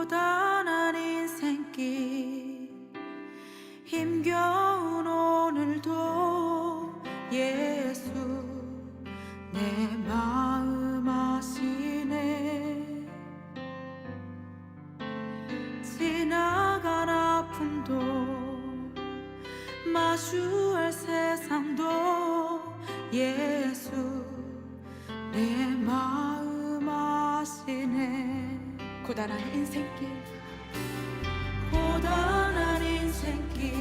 고단한 인생길 힘겨운 오늘도 예수 내 마음 아시네. 지나간 아픔도 마주할 세상도 예수 내 마음 아시네. 고단한 인생길 고단한 인생길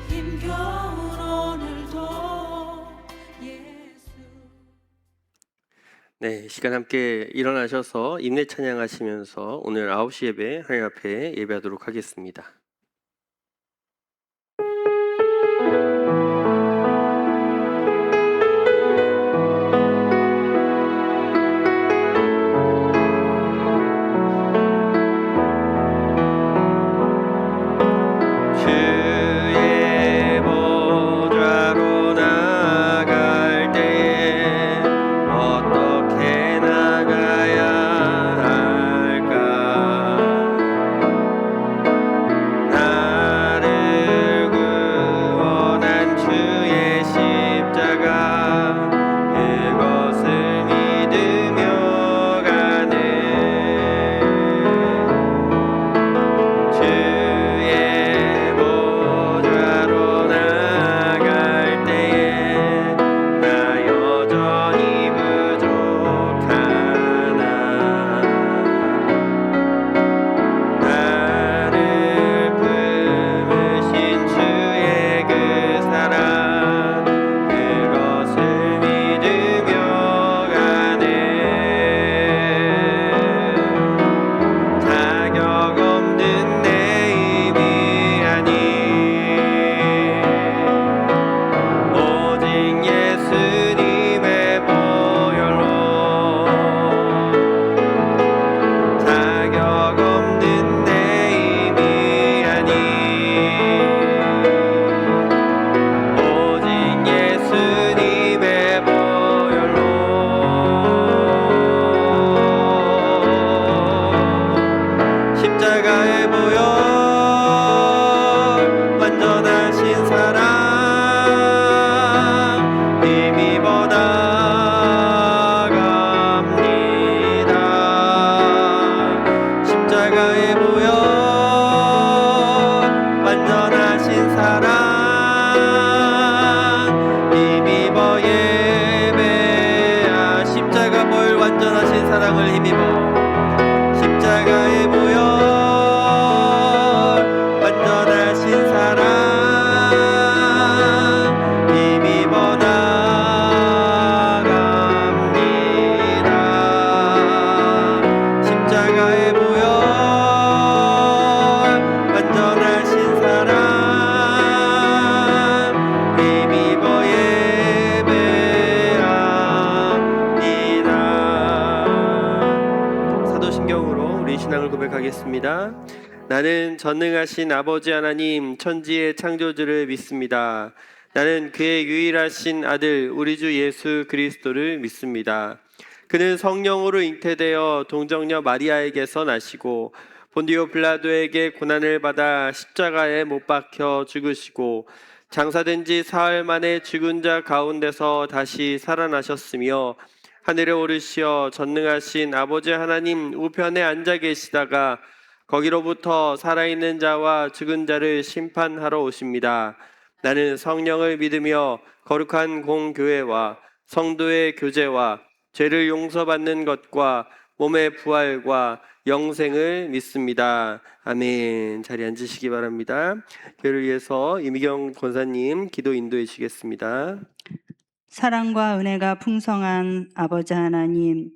힘겨운 오늘도 예수. 네, 이 시간 함께 일어나셔서 인내 찬양하시면서 오늘 9시 예배 하나님 앞에 예배하도록 하겠습니다. 주의 보좌로 나갈 때에 어떻게 나가야 할까? 나를 구원한 주의 십자가 그것을 믿으며 가네. 주의 보좌로 나갈 때에 나 여전히 부족하나. 나를 품으신 주의 그 사랑 그것을 믿으며 가네. 자격 없는 내 힘이 아닌 오직 예수님의 보혈로 자격 없는 내 힘이 아닌 오직 예수님의 보혈로 십자가의 보혈 완전하신 사랑 힘입어 나갑니다. 십자가의 보혈 완전하신 사랑 힘입어 예배하. 십자가 보혈 완전하신 사랑을 힘입어 십자가의 보혈 완전하신 사랑 힘입어 나갑니다. 십자가의 보혈 완전하신 사랑 힘입어 예배합니다. 사도신경으로 우리 신앙을 고백하겠습니다. 나는 전능하신 아버지 하나님 천지의 창조주를 믿습니다. 나는 그의 유일하신 아들 우리 주 예수 그리스도를 믿습니다. 그는 성령으로 잉태되어 동정녀 마리아에게서 나시고 본디오 빌라도에게 고난을 받아 십자가에 못 박혀 죽으시고 장사된 지 사흘 만에 죽은 자 가운데서 다시 살아나셨으며 하늘에 오르시어 전능하신 아버지 하나님 우편에 앉아 계시다가 거기로부터 살아있는 자와 죽은 자를 심판하러 오십니다. 나는 성령을 믿으며 거룩한 공교회와 성도의 교제와 죄를 용서받는 것과 몸의 부활과 영생을 믿습니다. 아멘. 자리에 앉으시기 바랍니다. 교회를 위해서 이미경 권사님 기도 인도해 주시겠습니다. 사랑과 은혜가 풍성한 아버지 하나님,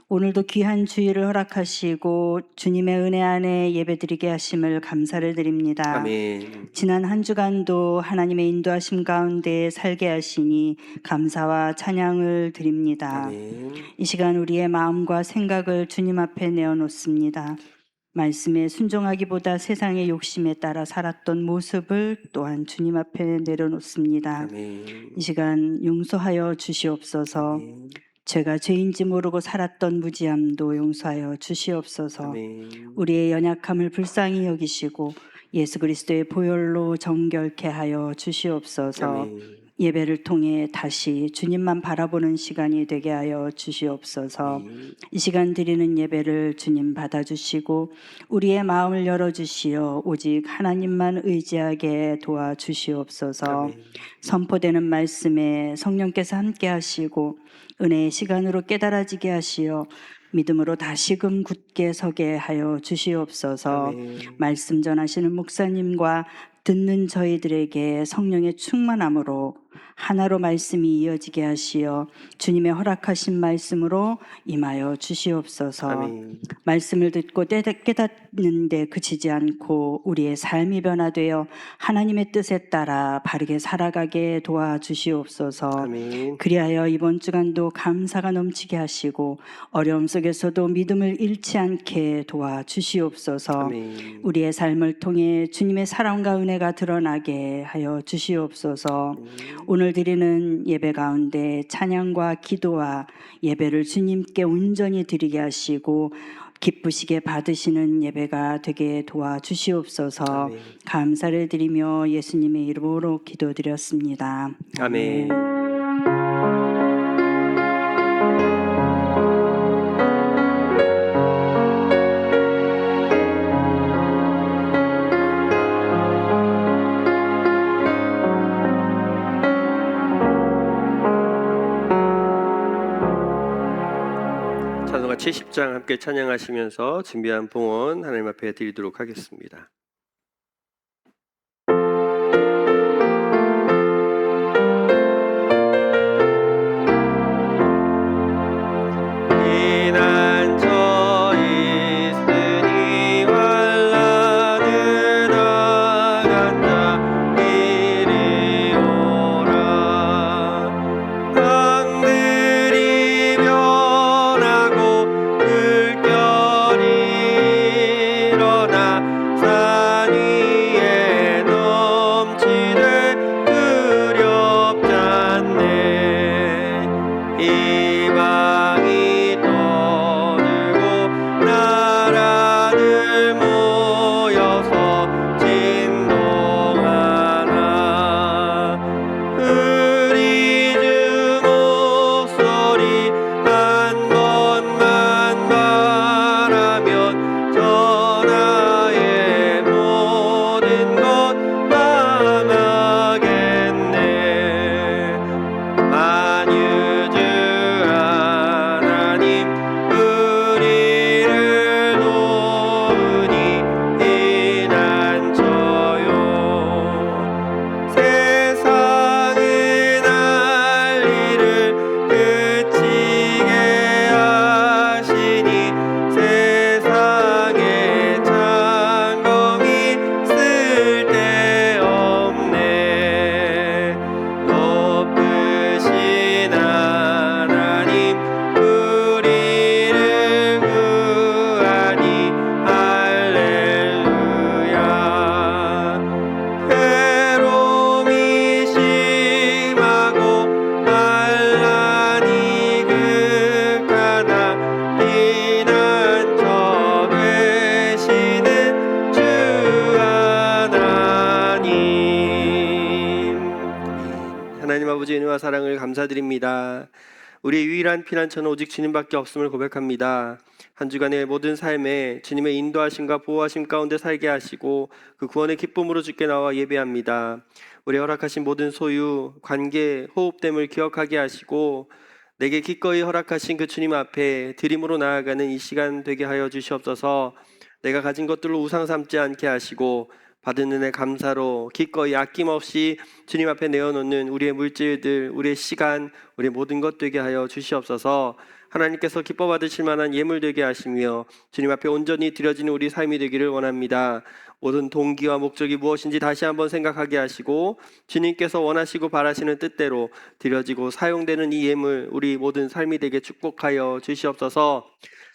오늘도 귀한 주일을 허락하시고 주님의 은혜 안에 예배드리게 하심을 감사를 드립니다. 아멘. 지난 한 주간도 하나님의 인도하심 가운데 살게 하시니 감사와 찬양을 드립니다. 아멘. 이 시간 우리의 마음과 생각을 주님 앞에 내어놓습니다. 말씀에 순종하기보다 세상의 욕심에 따라 살았던 모습을 또한 주님 앞에 내려놓습니다. 아멘. 이 시간 용서하여 주시옵소서. 아멘. 제가 죄인지 모르고 살았던 무지함도 용서하여 주시옵소서. 아멘. 우리의 연약함을 불쌍히 여기시고 예수 그리스도의 보혈로 정결케 하여 주시옵소서. 아멘. 예배를 통해 다시 주님만 바라보는 시간이 되게 하여 주시옵소서. 이 시간 드리는 예배를 주님 받아주시고 우리의 마음을 열어주시어 오직 하나님만 의지하게 도와주시옵소서. 아멘. 선포되는 말씀에 성령께서 함께 하시고 은혜의 시간으로 깨달아지게 하시어 믿음으로 다시금 굳게 서게 하여 주시옵소서. 아멘. 말씀 전하시는 목사님과 듣는 저희들에게 성령의 충만함으로 하나로 말씀이 이어지게 하시어 주님의 허락하신 말씀으로 임하여 주시옵소서. 아멘. 말씀을 듣고 깨닫는데 그치지 않고 우리의 삶이 변화되어 하나님의 뜻에 따라 바르게 살아가게 도와주시옵소서. 아멘. 그리하여 이번 주간도 감사가 넘치게 하시고 어려움 속에서도 믿음을 잃지 않게 도와주시옵소서. 아멘. 우리의 삶을 통해 주님의 사랑과 은혜가 드러나게 하여 주시옵소서. 오늘 드리는 예배 가운데 찬양과 기도와 예배를 주님께 온전히 드리게 하시고 기쁘시게 받으시는 예배가 되게 도와주시옵소서. 아멘. 감사를 드리며 예수님의 이름으로 기도드렸습니다. 아멘. 찬송가 70장 함께 찬양하시면서 준비한 봉헌 하나님 앞에 드리도록 하겠습니다. 피난처 있으니 환난을 당한 자 이리 오라. 땅들이 변하고 물결이 일어나 산 위에 넘치되 두렵지 않네. 이방이 떠들고 나라들 모여서 진동하나. 우리 주 목소리 한 번만 말하면 전하의 모든 것 망하겠네. 만유주 하나님 우리를 도우니 피난처요. 세상의 난리를 그치게 하시니 세상의 창검이 쓸데없네. 높으신 하나님 우리를 구하니 할렐루야. 괴로움이 심하고 환난이 극하나 피난처 되시는 주 하나님. 하나님 아버지 은혜와 사랑을 감사드립니다. 우리의 유일한 피난처는 오직 주님밖에 없음을 고백합니다. 한 주간의 모든 삶에 주님의 인도하심과 보호하심 가운데 살게 하시고 그 구원의 기쁨으로 주께 나와 예배합니다. 우리 허락하신 모든 소유, 관계, 호흡됨을 기억하게 하시고 내게 기꺼이 허락하신 그 주님 앞에 드림으로 나아가는 이 시간 되게 하여 주시옵소서. 내가 가진 것들로 우상 삼지 않게 하시고 받은 은혜 감사로 기꺼이 아낌없이 주님 앞에 내어놓는 우리의 물질들, 우리의 시간, 우리의 모든 것 되게 하여 주시옵소서. 하나님께서 기뻐 받으실 만한 예물 되게 하시며 주님 앞에 온전히 드려지는 우리 삶이 되기를 원합니다. 모든 동기와 목적이 무엇인지 다시 한번 생각하게 하시고 주님께서 원하시고 바라시는 뜻대로 드려지고 사용되는 이 예물 우리 모든 삶이 되게 축복하여 주시옵소서.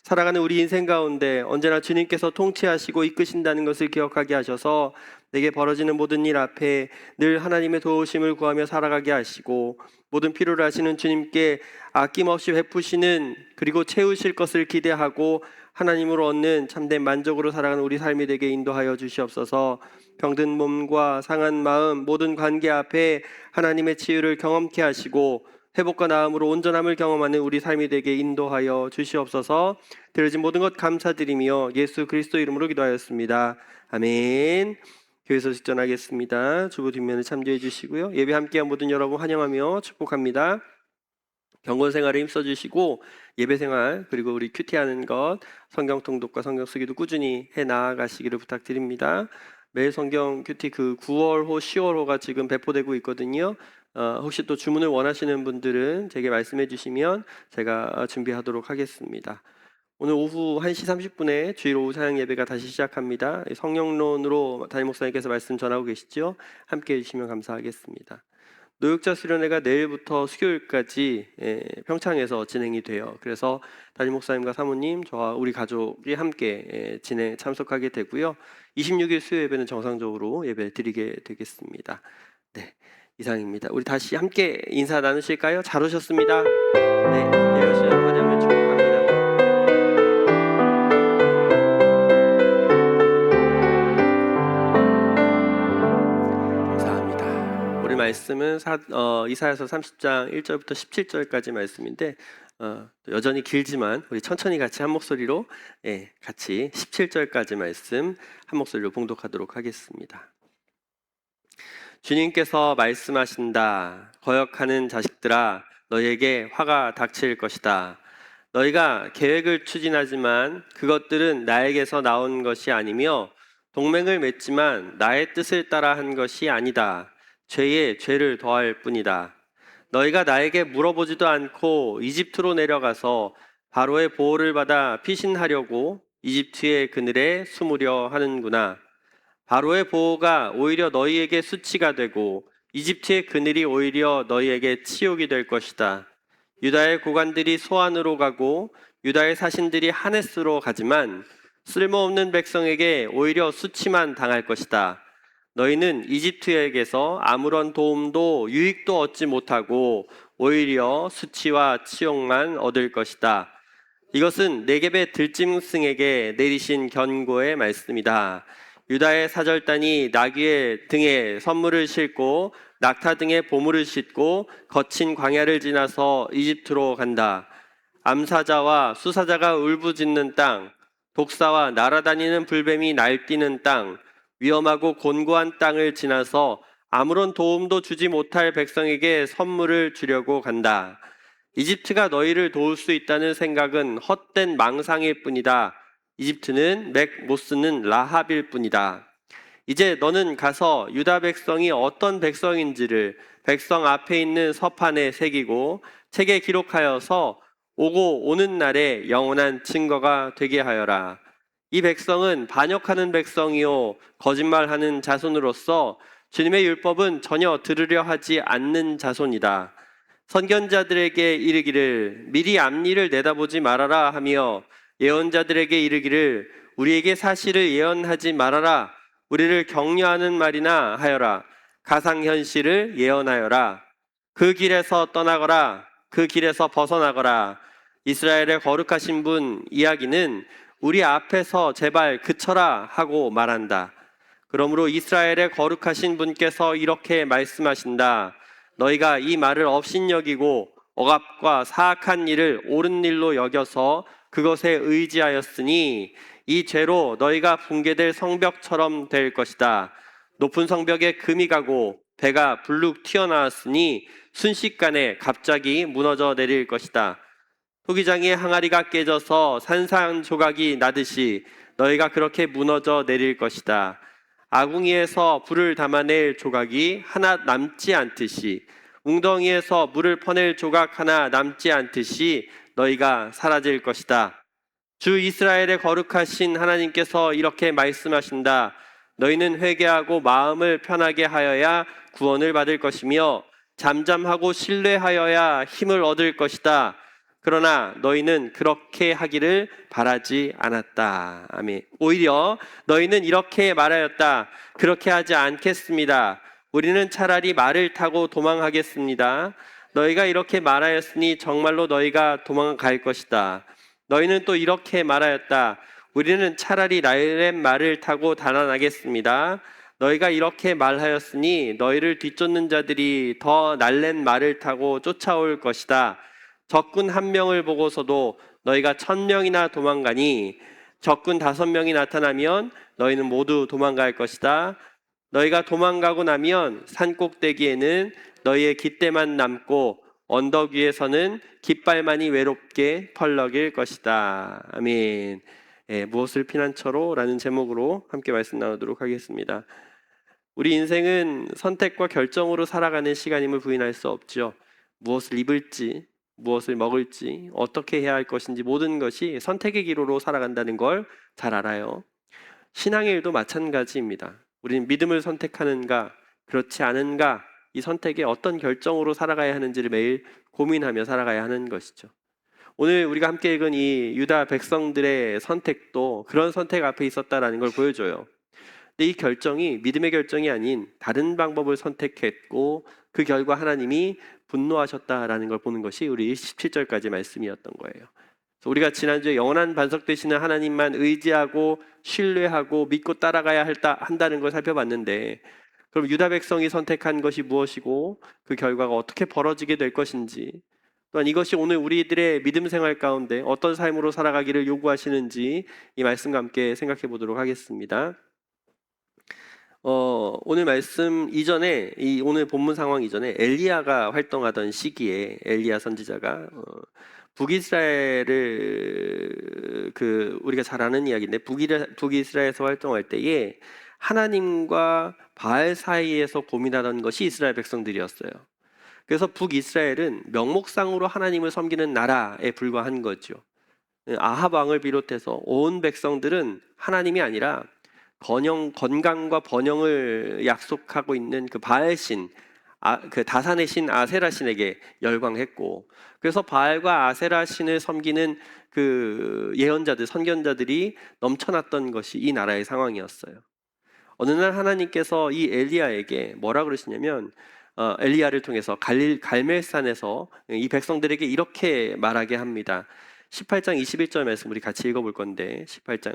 살아가는 우리 인생 가운데 언제나 주님께서 통치하시고 이끄신다는 것을 기억하게 하셔서 내게 벌어지는 모든 일 앞에 늘 하나님의 도우심을 구하며 살아가게 하시고, 모든 필요를 하시는 주님께 아낌없이 베푸시는, 그리고 채우실 것을 기대하고 하나님으로 얻는 참된 만족으로 살아가는 우리 삶이 되게 인도하여 주시옵소서. 병든 몸과 상한 마음, 모든 관계 앞에 하나님의 치유를 경험케 하시고 회복과 나음으로 온전함을 경험하는 우리 삶이 되게 인도하여 주시옵소서. 들으신 모든 것 감사드리며 예수 그리스도 이름으로 기도하였습니다. 아멘. 교회에서 직전하겠습니다. 주보 뒷면을 참조해 주시고요. 예배 함께한 모든 여러분 환영하며 축복합니다. 경건 생활에 힘써 주시고 예배 생활, 그리고 우리 큐티하는 것, 성경 통독과 성경 쓰기도 꾸준히 해 나아가시기를 부탁드립니다. 매일 성경 큐티 9월호, 10월호가 지금 배포되고 있거든요. 혹시 또 주문을 원하시는 분들은 제게 말씀해 주시면 제가 준비하도록 하겠습니다. 오늘 오후 1시 30분에 주일 오후 사양 예배가 다시 시작합니다. 성령론으로 담임 목사님께서 말씀 전하고 계시죠? 함께 해주시면 감사하겠습니다. 노역자 수련회가 내일부터 수요일까지 평창에서 진행이 돼요. 그래서 담임 목사님과 사모님, 저와 우리 가족이 함께 참석하게 되고요. 26일 수요 예배는 정상적으로 예배 드리게 되겠습니다. 네, 이상입니다. 우리 다시 함께 인사 나누실까요? 잘 오셨습니다. 네, 예우시는 환영을 축복합니다. 오늘 말씀은 이사야서 30장 1절부터 17절까지 말씀인데 여전히 길지만 우리 천천히 같이 한 목소리로 같이 17절까지 말씀 한 목소리로 봉독하도록 하겠습니다. 주님께서 말씀하신다. 거역하는 자식들아, 너희에게 화가 닥칠 것이다. 너희가 계획을 추진하지만 그것들은 나에게서 나온 것이 아니며 동맹을 맺지만 나의 뜻을 따라 한 것이 아니다. 죄에 죄를 더할 뿐이다. 너희가 나에게 물어보지도 않고 이집트로 내려가서 바로의 보호를 받아 피신하려고 이집트의 그늘에 숨으려 하는구나. 바로의 보호가 오히려 너희에게 수치가 되고 이집트의 그늘이 오히려 너희에게 치욕이 될 것이다. 유다의 고관들이 소안으로 가고 유다의 사신들이 하네스로 가지만 쓸모없는 백성에게 오히려 수치만 당할 것이다. 너희는 이집트에게서 아무런 도움도 유익도 얻지 못하고 오히려 수치와 치욕만 얻을 것이다. 이것은 네겝의 들짐승에게 내리신 견고의 말씀이다. 유다의 사절단이 나귀의 등에 선물을 싣고 낙타 등에 보물을 싣고 거친 광야를 지나서 이집트로 간다. 암사자와 수사자가 울부짖는 땅, 독사와 날아다니는 불뱀이 날뛰는 땅, 위험하고 곤고한 땅을 지나서 아무런 도움도 주지 못할 백성에게 선물을 주려고 간다. 이집트가 너희를 도울 수 있다는 생각은 헛된 망상일 뿐이다. 이집트는 맥 못 쓰는 라합일 뿐이다. 이제 너는 가서 유다 백성이 어떤 백성인지를 백성 앞에 있는 서판에 새기고 책에 기록하여서 오고 오는 날에 영원한 증거가 되게 하여라. 이 백성은 반역하는 백성이요 거짓말하는 자손으로서 주님의 율법은 전혀 들으려 하지 않는 자손이다. 선견자들에게 이르기를 미리 앞일을 내다보지 말아라 하며 예언자들에게 이르기를 우리에게 사실을 예언하지 말아라. 우리를 격려하는 말이나 하여라. 가상현실을 예언하여라. 그 길에서 떠나거라. 그 길에서 벗어나거라. 이스라엘의 거룩하신 분 이야기는 우리 앞에서 제발 그쳐라 하고 말한다. 그러므로 이스라엘의 거룩하신 분께서 이렇게 말씀하신다. 너희가 이 말을 업신여기고 억압과 사악한 일을 옳은 일로 여겨서 그것에 의지하였으니 이 죄로 너희가 붕괴될 성벽처럼 될 것이다. 높은 성벽에 금이 가고 배가 불룩 튀어나왔으니 순식간에 갑자기 무너져 내릴 것이다. 토기장의 항아리가 깨져서 산산조각이 나듯이 너희가 그렇게 무너져 내릴 것이다. 아궁이에서 불을 담아낼 조각이 하나 남지 않듯이 웅덩이에서 물을 퍼낼 조각 하나 남지 않듯이 너희가 사라질 것이다. 주 이스라엘의 거룩하신 하나님께서 이렇게 말씀하신다. 너희는 회개하고 마음을 편하게 하여야 구원을 받을 것이며 잠잠하고 신뢰하여야 힘을 얻을 것이다. 그러나 너희는 그렇게 하기를 바라지 않았다. 아멘. 오히려 너희는 이렇게 말하였다. 그렇게 하지 않겠습니다. 우리는 차라리 말을 타고 도망하겠습니다. 너희가 이렇게 말하였으니 정말로 너희가 도망갈 것이다. 너희는 또 이렇게 말하였다. 우리는 차라리 날랜 말을 타고 달아나겠습니다. 너희가 이렇게 말하였으니 너희를 뒤쫓는 자들이 더 날랜 말을 타고 쫓아올 것이다. 적군 1명을 보고서도 너희가 1000명이나 도망가니 적군 5명이 나타나면 너희는 모두 도망갈 것이다. 너희가 도망가고 나면 산 꼭대기에는 너희의 깃대만 남고 언덕 위에서는 깃발만이 외롭게 펄럭일 것이다. 아멘. 무엇을 피난처로? 라는 제목으로 함께 말씀 나누도록 하겠습니다. 우리 인생은 선택과 결정으로 살아가는 시간임을 부인할 수 없죠. 무엇을 입을지, 무엇을 먹을지, 어떻게 해야 할 것인지 모든 것이 선택의 기로로 살아간다는 걸 잘 알아요. 신앙의 일도 마찬가지입니다. 우리는 믿음을 선택하는가, 그렇지 않은가, 이 선택에 어떤 결정으로 살아가야 하는지를 매일 고민하며 살아가야 하는 것이죠. 오늘 우리가 함께 읽은 이 유다 백성들의 선택도 그런 선택 앞에 있었다라는 걸 보여줘요. 근데 이 결정이 믿음의 결정이 아닌 다른 방법을 선택했고 그 결과 하나님이 분노하셨다라는 걸 보는 것이 우리 17절까지 말씀이었던 거예요. 그래서 우리가 지난주에 영원한 반석 되시는 하나님만 의지하고 신뢰하고 믿고 따라가야 한다는 걸 살펴봤는데, 그럼 유다 백성이 선택한 것이 무엇이고 그 결과가 어떻게 벌어지게 될 것인지, 또한 이것이 오늘 우리들의 믿음 생활 가운데 어떤 삶으로 살아가기를 요구하시는지 이 말씀과 함께 생각해 보도록 하겠습니다. 오늘 말씀 이전에, 이 오늘 본문 상황 이전에 엘리야가 활동하던 시기에 엘리야 선지자가 북이스라엘을 우리가 잘 아는 이야기인데 북이스라엘에서 활동할 때에 하나님과 바알 사이에서 고민하던 것이 이스라엘 백성들이었어요. 그래서 북이스라엘은 명목상으로 하나님을 섬기는 나라에 불과한 거죠. 아합 왕을 비롯해서 온 백성들은 하나님이 아니라 건강과 번영을 약속하고 있는 그 바알신, 그 다산의 신 아세라 신에게 열광했고, 그래서 바알과 아세라 신을 섬기는 그 예언자들, 선견자들이 넘쳐났던 것이 이 나라의 상황이었어요. 어느 날 하나님께서 이 엘리야에게 뭐라 그러시냐면, 엘리야를 통해서 갈멜산에서 이 백성들에게 이렇게 말하게 합니다. 18장 21절 말씀 우리 같이 읽어볼 건데, 18장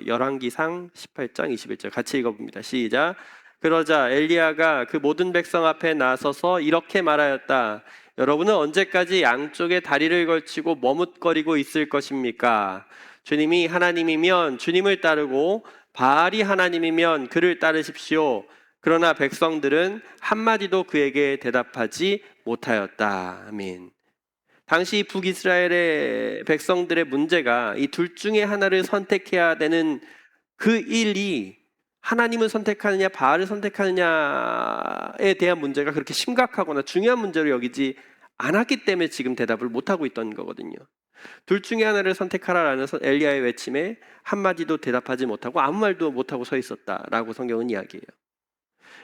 열왕기상 18장 21절 같이 읽어봅니다. 시작. 그러자 엘리야가 그 모든 백성 앞에 나서서 이렇게 말하였다. 여러분은 언제까지 양쪽에 다리를 걸치고 머뭇거리고 있을 것입니까? 주님이 하나님이면 주님을 따르고 바알이 하나님이면 그를 따르십시오. 그러나 백성들은 한마디도 그에게 대답하지 못하였다. 아멘. 당시 북이스라엘의 백성들의 문제가 이 둘 중에 하나를 선택해야 되는 그 일이 하나님을 선택하느냐 바알을 선택하느냐에 대한 문제가 그렇게 심각하거나 중요한 문제로 여기지 않았기 때문에 지금 대답을 못하고 있던 거거든요. 둘 중에 하나를 선택하라라는 엘리야의 외침에 한마디도 대답하지 못하고 아무 말도 못하고 서 있었다라고 성경은 이야기해요.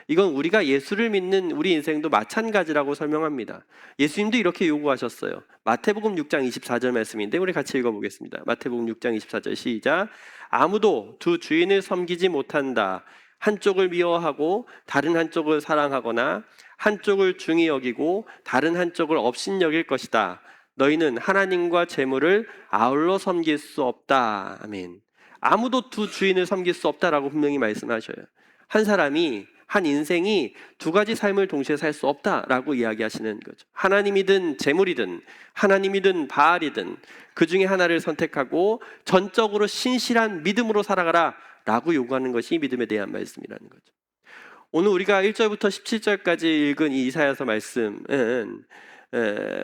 이건 우리가 예수를 믿는 우리 인생도 마찬가지라고 설명합니다. 예수님도 이렇게 요구하셨어요. 마태복음 6장 24절 말씀인데 우리 같이 읽어보겠습니다. 마태복음 6장 24절 시작. 아무도 두 주인을 섬기지 못한다. 한쪽을 미워하고 다른 한쪽을 사랑하거나 한쪽을 중히 여기고 다른 한쪽을 업신여길 것이다. 너희는 하나님과 재물을 아울러 섬길 수 없다. 아멘. 아무도 두 주인을 섬길 수 없다라고 분명히 말씀하셔요. 한 인생이 두 가지 삶을 동시에 살 수 없다라고 이야기하시는 거죠. 하나님이든 재물이든 하나님이든 바알이든 그 중에 하나를 선택하고 전적으로 신실한 믿음으로 살아가라 라고 요구하는 것이 믿음에 대한 말씀이라는 거죠. 오늘 우리가 1절부터 17절까지 읽은 이 이사야서 말씀은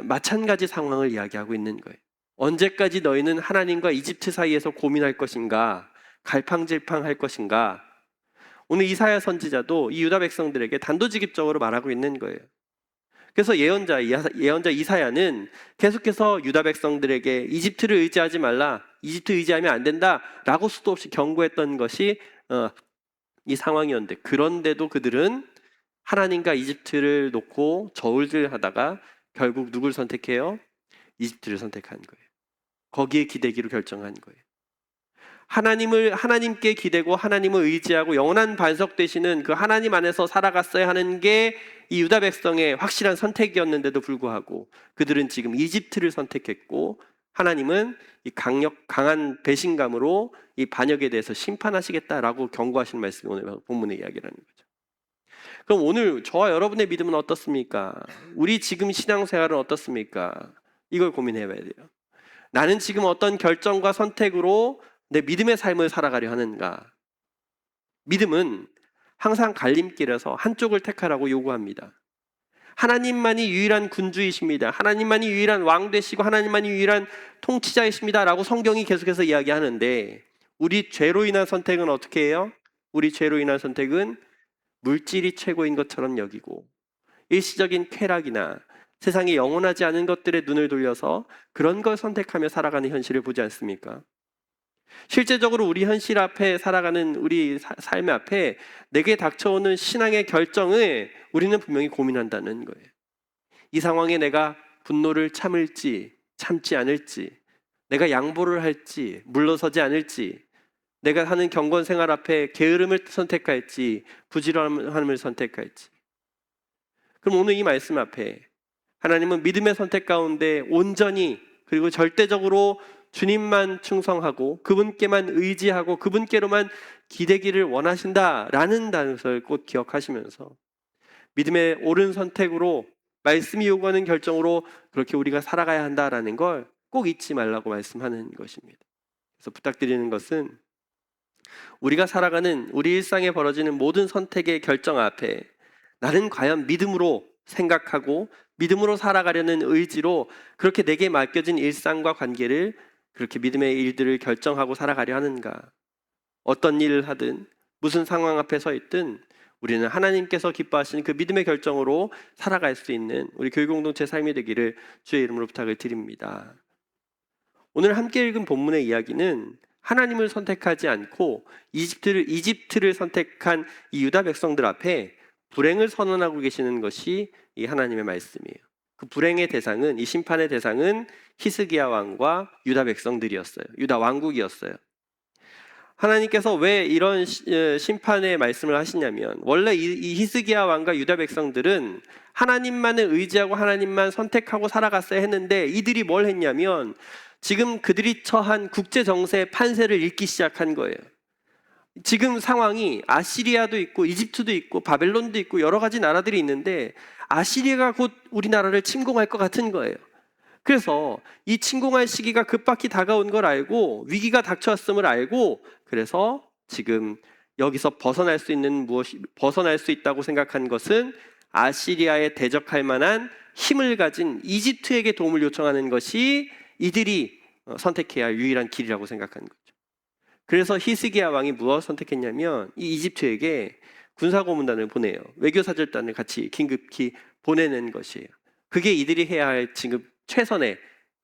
마찬가지 상황을 이야기하고 있는 거예요. 언제까지 너희는 하나님과 이집트 사이에서 고민할 것인가, 갈팡질팡할 것인가. 오늘 이사야 선지자도 이 유다 백성들에게 단도직입적으로 말하고 있는 거예요. 그래서 예언자 이사야는 계속해서 유다 백성들에게 이집트를 의지하지 말라, 이집트 의지하면 안 된다 라고 수도 없이 경고했던 것이 이 상황이었는데, 그런데도 그들은 하나님과 이집트를 놓고 저울질하다가 결국 누굴 선택해요? 이집트를 선택한 거예요. 거기에 기대기로 결정한 거예요. 하나님께 기대고 하나님을 의지하고 영원한 반석 되시는 그 하나님 안에서 살아갔어야 하는 게 이 유다 백성의 확실한 선택이었는데도 불구하고 그들은 지금 이집트를 선택했고, 하나님은 이 강한 배신감으로 이 반역에 대해서 심판하시겠다라고 경고하시는 말씀이 오늘 본문의 이야기라는 거죠. 그럼 오늘 저와 여러분의 믿음은 어떻습니까? 우리 지금 신앙생활은 어떻습니까? 이걸 고민해 봐야 돼요. 나는 지금 어떤 결정과 선택으로 내 믿음의 삶을 살아가려 하는가? 믿음은 항상 갈림길에서 한쪽을 택하라고 요구합니다. 하나님만이 유일한 군주이십니다. 하나님만이 유일한 왕 되시고 하나님만이 유일한 통치자이십니다 라고 성경이 계속해서 이야기하는데, 우리 죄로 인한 선택은 어떻게 해요? 우리 죄로 인한 선택은 물질이 최고인 것처럼 여기고 일시적인 쾌락이나 세상에 영원하지 않은 것들에 눈을 돌려서 그런 걸 선택하며 살아가는 현실을 보지 않습니까? 실제적으로 우리 현실 앞에 살아가는 우리 삶 앞에 내게 닥쳐오는 신앙의 결정을 우리는 분명히 고민한다는 거예요. 이 상황에 내가 분노를 참을지 참지 않을지, 내가 양보를 할지 물러서지 않을지, 내가 하는 경건 생활 앞에 게으름을 선택할지 부지런함을 선택할지. 그럼 오늘 이 말씀 앞에 하나님은 믿음의 선택 가운데 온전히 그리고 절대적으로 주님만 충성하고 그분께만 의지하고 그분께로만 기대기를 원하신다라는 단서를 꼭 기억하시면서 믿음의 옳은 선택으로, 말씀이 요구하는 결정으로 그렇게 우리가 살아가야 한다라는 걸 꼭 잊지 말라고 말씀하는 것입니다. 그래서 부탁드리는 것은 우리가 살아가는 우리 일상에 벌어지는 모든 선택의 결정 앞에 나는 과연 믿음으로 생각하고 믿음으로 살아가려는 의지로 그렇게 내게 맡겨진 일상과 관계를 그렇게 믿음의 일들을 결정하고 살아가려 하는가? 어떤 일을 하든 무슨 상황 앞에 서 있든 우리는 하나님께서 기뻐하시는 그 믿음의 결정으로 살아갈 수 있는 우리 교회공동체 삶이 되기를 주의 이름으로 부탁을 드립니다. 오늘 함께 읽은 본문의 이야기는 하나님을 선택하지 않고 이집트를 선택한 이 유다 백성들 앞에 불행을 선언하고 계시는 것이 이 하나님의 말씀이에요. 그 불행의 대상은, 이 심판의 대상은 히스기야 왕과 유다 백성들이었어요. 유다 왕국이었어요. 하나님께서 왜 이런 심판의 말씀을 하시냐면, 원래 이 히스기야 왕과 유다 백성들은 하나님만을 의지하고 하나님만 선택하고 살아갔어야 했는데, 이들이 뭘 했냐면 지금 그들이 처한 국제 정세의 판세를 읽기 시작한 거예요. 지금 상황이 아시리아도 있고 이집트도 있고 바벨론도 있고 여러 가지 나라들이 있는데, 아시리아가 곧 우리나라를 침공할 것 같은 거예요. 그래서 이 침공할 시기가 급박히 다가온 걸 알고, 위기가 닥쳐왔음을 알고, 그래서 지금 여기서 벗어날 수 있다고 생각한 것은 아시리아에 대적할 만한 힘을 가진 이집트에게 도움을 요청하는 것이 이들이 선택해야 할 유일한 길이라고 생각한 거죠. 그래서 히스기야 왕이 무엇을 선택했냐면 이 이집트에게 군사고문단을 보내요. 외교사절단을 같이 긴급히 보내는 것이에요. 그게 이들이 해야 할 지금 최선의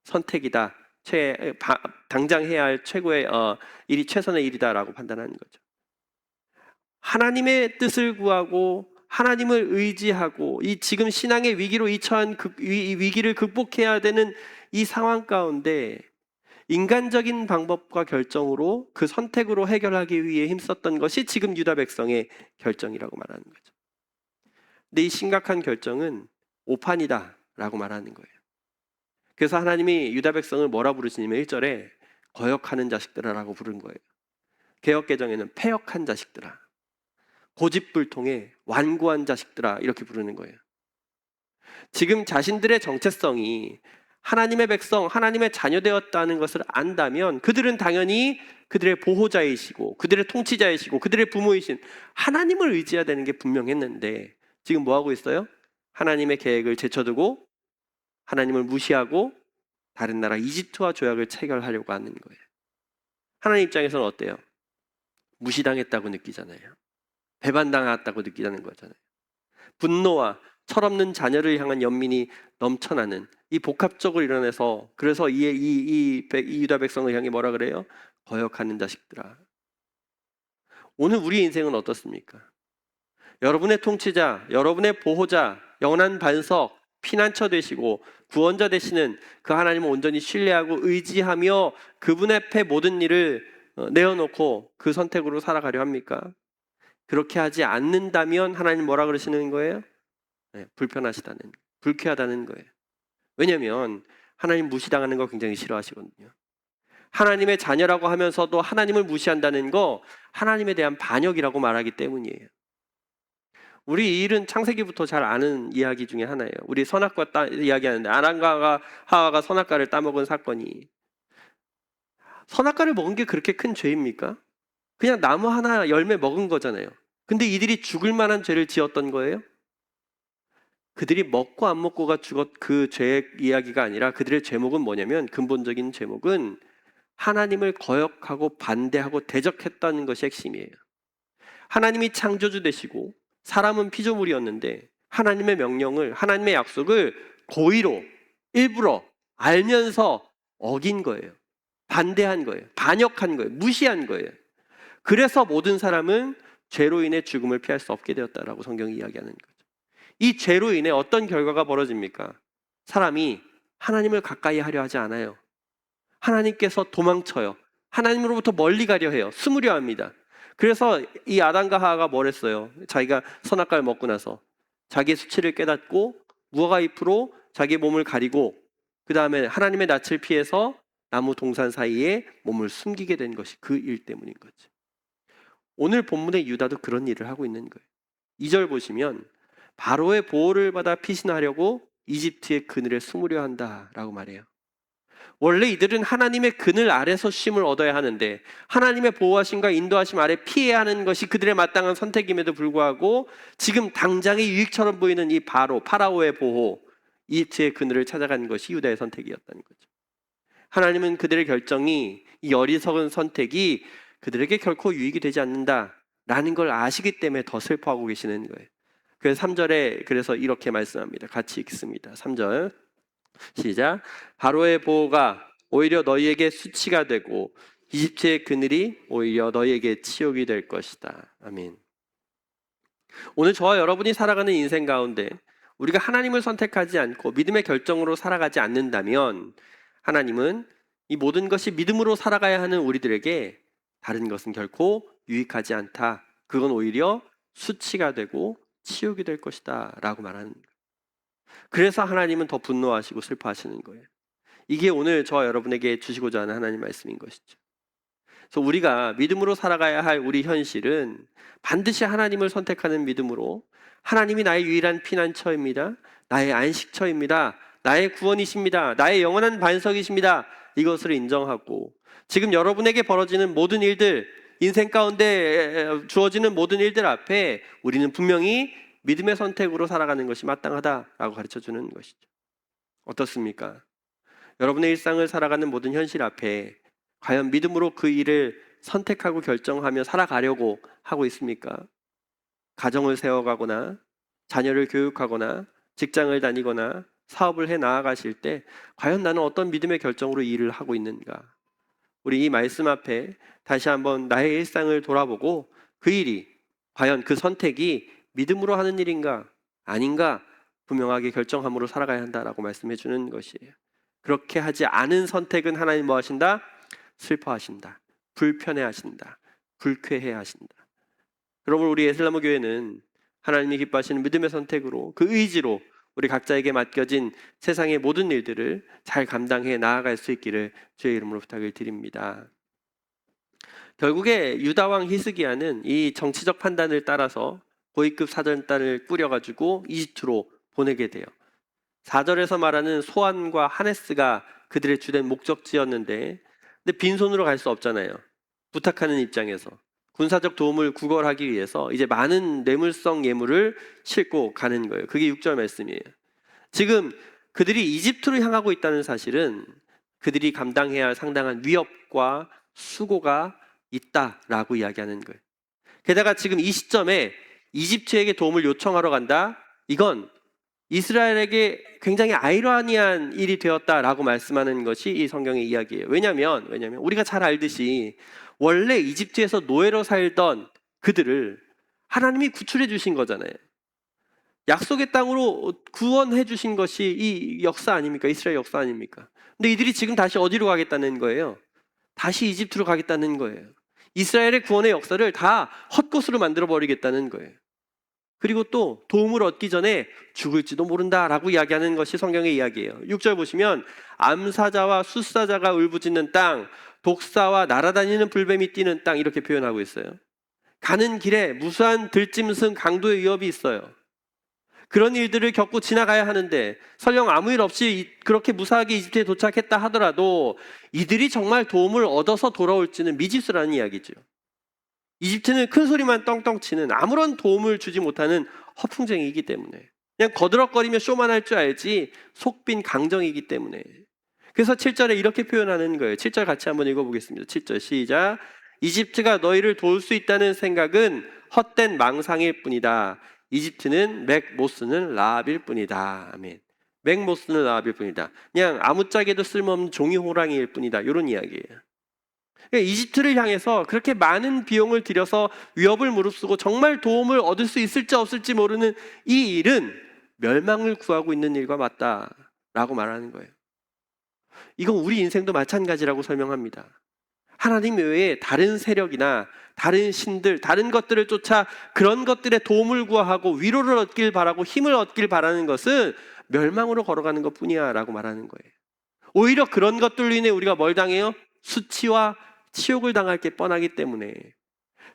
선택이다, 당장 해야 할 최고의 일이 최선의 일이다라고 판단하는 거죠. 하나님의 뜻을 구하고 하나님을 의지하고 이 지금 신앙의 위기로 처한 이 위기를 극복해야 되는 이 상황 가운데 인간적인 방법과 결정으로 그 선택으로 해결하기 위해 힘썼던 것이 지금 유다 백성의 결정이라고 말하는 거죠. 근데 이 심각한 결정은 오판이다라고 말하는 거예요. 그래서 하나님이 유다 백성을 뭐라 부르시냐면 1절에 거역하는 자식들아라고 부른 거예요. 개역개정에는 패역한 자식들아, 고집불통에 완고한 자식들아 이렇게 부르는 거예요. 지금 자신들의 정체성이 하나님의 백성, 하나님의 자녀되었다는 것을 안다면 그들은 당연히 그들의 보호자이시고 그들의 통치자이시고 그들의 부모이신 하나님을 의지해야 되는 게 분명했는데, 지금 뭐하고 있어요? 하나님의 계획을 제쳐두고 하나님을 무시하고 다른 나라 이집트와 조약을 체결하려고 하는 거예요. 하나님 입장에서는 어때요? 무시당했다고 느끼잖아요. 배반당했다고 느끼자는 거잖아요. 분노와 철없는 자녀를 향한 연민이 넘쳐나는 이 복합적으로 일어나서, 그래서 이 유다 백성을 향해 뭐라 그래요? 거역하는 자식들아. 오늘 우리 인생은 어떻습니까? 여러분의 통치자, 여러분의 보호자, 영원한 반석, 피난처 되시고 구원자 되시는 그 하나님을 온전히 신뢰하고 의지하며 그분 앞에 모든 일을 내어놓고 그 선택으로 살아가려 합니까? 그렇게 하지 않는다면 하나님 뭐라 그러시는 거예요? 네, 불쾌하다는 거예요. 왜냐하면 하나님 무시당하는 거 굉장히 싫어하시거든요. 하나님의 자녀라고 하면서도 하나님을 무시한다는 거 하나님에 대한 반역이라고 말하기 때문이에요. 우리 이 일은 창세기부터 잘 아는 이야기 중에 하나예요. 우리 선악과 이야기하는데 아담과 하와가 선악과를 따먹은 사건이, 선악과를 먹은 게 그렇게 큰 죄입니까? 그냥 나무 하나 열매 먹은 거잖아요. 근데 이들이 죽을 만한 죄를 지었던 거예요? 그들이 먹고 안 먹고가 그 죄의 이야기가 아니라 그들의 제목은 뭐냐면, 근본적인 제목은 하나님을 거역하고 반대하고 대적했다는 것이 핵심이에요. 하나님이 창조주 되시고 사람은 피조물이었는데 하나님의 명령을, 하나님의 약속을 고의로 일부러 알면서 어긴 거예요. 반대한 거예요. 반역한 거예요. 무시한 거예요. 그래서 모든 사람은 죄로 인해 죽음을 피할 수 없게 되었다라고 성경이 이야기하는 거죠. 이 죄로 인해 어떤 결과가 벌어집니까? 사람이 하나님을 가까이 하려 하지 않아요. 하나님께서 도망쳐요. 하나님으로부터 멀리 가려 해요. 숨으려 합니다. 그래서 이 아담과 하와가 뭘 했어요? 자기가 선악과를 먹고 나서 자기의 수치를 깨닫고 무화과 잎으로 자기의 몸을 가리고 그 다음에 하나님의 낯을 피해서 나무 동산 사이에 몸을 숨기게 된 것이 그 일 때문인 거죠. 오늘 본문의 유다도 그런 일을 하고 있는 거예요. 2절 보시면 바로의 보호를 받아 피신하려고 이집트의 그늘에 숨으려 한다라고 말해요. 원래 이들은 하나님의 그늘 아래서 쉼을 얻어야 하는데 하나님의 보호하심과 인도하심 아래 피해야 하는 것이 그들의 마땅한 선택임에도 불구하고 지금 당장의 유익처럼 보이는 이 파라오의 보호, 이집트의 그늘을 찾아가는 것이 유다의 선택이었다는 거죠. 하나님은 그들의 결정이, 이 어리석은 선택이 그들에게 결코 유익이 되지 않는다라는 걸 아시기 때문에 더 슬퍼하고 계시는 거예요. 그래서 3절에 그래서 이렇게 말씀합니다. 같이 읽습니다. 3절 시작. 바로의 보호가 오히려 너희에게 수치가 되고 이집트의 그늘이 오히려 너희에게 치욕이 될 것이다. 아멘. 오늘 저와 여러분이 살아가는 인생 가운데 우리가 하나님을 선택하지 않고 믿음의 결정으로 살아가지 않는다면 하나님은 이 모든 것이 믿음으로 살아가야 하는 우리들에게 다른 것은 결코 유익하지 않다. 그건 오히려 수치가 되고 치욕이 될 것이다 라고 말하는 거예요. 그래서 하나님은 더 분노하시고 슬퍼하시는 거예요. 이게 오늘 저와 여러분에게 주시고자 하는 하나님 말씀인 것이죠. 그래서 우리가 믿음으로 살아가야 할 우리 현실은 반드시 하나님을 선택하는 믿음으로, 하나님이 나의 유일한 피난처입니다, 나의 안식처입니다, 나의 구원이십니다, 나의 영원한 반석이십니다, 이것을 인정하고 지금 여러분에게 벌어지는 모든 일들, 인생 가운데 주어지는 모든 일들 앞에 우리는 분명히 믿음의 선택으로 살아가는 것이 마땅하다라고 가르쳐주는 것이죠. 어떻습니까? 여러분의 일상을 살아가는 모든 현실 앞에 과연 믿음으로 그 일을 선택하고 결정하며 살아가려고 하고 있습니까? 가정을 세워가거나 자녀를 교육하거나 직장을 다니거나 사업을 해 나아가실 때 과연 나는 어떤 믿음의 결정으로 일을 하고 있는가? 우리 이 말씀 앞에 다시 한번 나의 일상을 돌아보고 그 일이, 과연 그 선택이 믿음으로 하는 일인가 아닌가 분명하게 결정함으로 살아가야 한다라고 말씀해 주는 것이에요. 그렇게 하지 않은 선택은 하나님 뭐 하신다? 슬퍼하신다, 불편해하신다, 불쾌해하신다. 여러분, 우리 에슬라모 교회는 하나님이 기뻐하시는 믿음의 선택으로, 그 의지로 우리 각자에게 맡겨진 세상의 모든 일들을 잘 감당해 나아갈 수 있기를 주의 이름으로 부탁을 드립니다. 결국에 유다 왕 히스기야는 이 정치적 판단을 따라서 고위급 사절단을 꾸려가지고 이집트로 보내게 돼요. 4절에서 말하는 소안과 하네스가 그들의 주된 목적지였는데, 근데 빈손으로 갈 수 없잖아요. 부탁하는 입장에서 군사적 도움을 구걸하기 위해서 이제 많은 뇌물성 예물을 싣고 가는 거예요. 그게 6절 말씀이에요. 지금 그들이 이집트로 향하고 있다는 사실은 그들이 감당해야 할 상당한 위협과 수고가 있다라고 이야기하는 거예요. 게다가 지금 이 시점에 이집트에게 도움을 요청하러 간다? 이건 이스라엘에게 굉장히 아이러니한 일이 되었다라고 말씀하는 것이 이 성경의 이야기예요. 왜냐하면 우리가 잘 알듯이 원래 이집트에서 노예로 살던 그들을 하나님이 구출해 주신 거잖아요. 약속의 땅으로 구원해 주신 것이 이 역사 아닙니까? 이스라엘 역사 아닙니까? 근데 이들이 지금 다시 어디로 가겠다는 거예요? 다시 이집트로 가겠다는 거예요. 이스라엘의 구원의 역사를 다 헛것으로 만들어 버리겠다는 거예요. 그리고 또 도움을 얻기 전에 죽을지도 모른다라고 이야기하는 것이 성경의 이야기예요. 6절 보시면 암사자와 숫사자가 울부짖는 땅, 독사와 날아다니는 불뱀이 뛰는 땅 이렇게 표현하고 있어요. 가는 길에 무수한 들짐승 강도의 위협이 있어요. 그런 일들을 겪고 지나가야 하는데 설령 아무 일 없이 그렇게 무사하게 이집트에 도착했다 하더라도 이들이 정말 도움을 얻어서 돌아올지는 미지수라는 이야기죠. 이집트는 큰 소리만 떵떵 치는 아무런 도움을 주지 못하는 허풍쟁이이기 때문에 그냥 거드럭거리며 쇼만 할 줄 알지 속빈 강정이기 때문에 그래서 7절에 이렇게 표현하는 거예요. 7절 같이 한번 읽어보겠습니다. 7절 시작. 이집트가 너희를 도울 수 있다는 생각은 헛된 망상일 뿐이다. 이집트는 맥 못 쓰는 라합일 뿐이다. 아멘. 맥 못 쓰는 라합일 뿐이다. 그냥 아무짝에도 쓸모없는 종이 호랑이일 뿐이다. 이런 이야기예요. 그러니까 이집트를 향해서 그렇게 많은 비용을 들여서 위협을 무릅쓰고 정말 도움을 얻을 수 있을지 없을지 모르는 이 일은 멸망을 구하고 있는 일과 맞다라고 말하는 거예요. 이건 우리 인생도 마찬가지라고 설명합니다. 하나님 외에 다른 세력이나 다른 신들, 다른 것들을 쫓아 그런 것들의 도움을 구하고 위로를 얻길 바라고 힘을 얻길 바라는 것은 멸망으로 걸어가는 것뿐이야 라고 말하는 거예요. 오히려 그런 것들로 인해 우리가 뭘 당해요? 수치와 치욕을 당할 게 뻔하기 때문에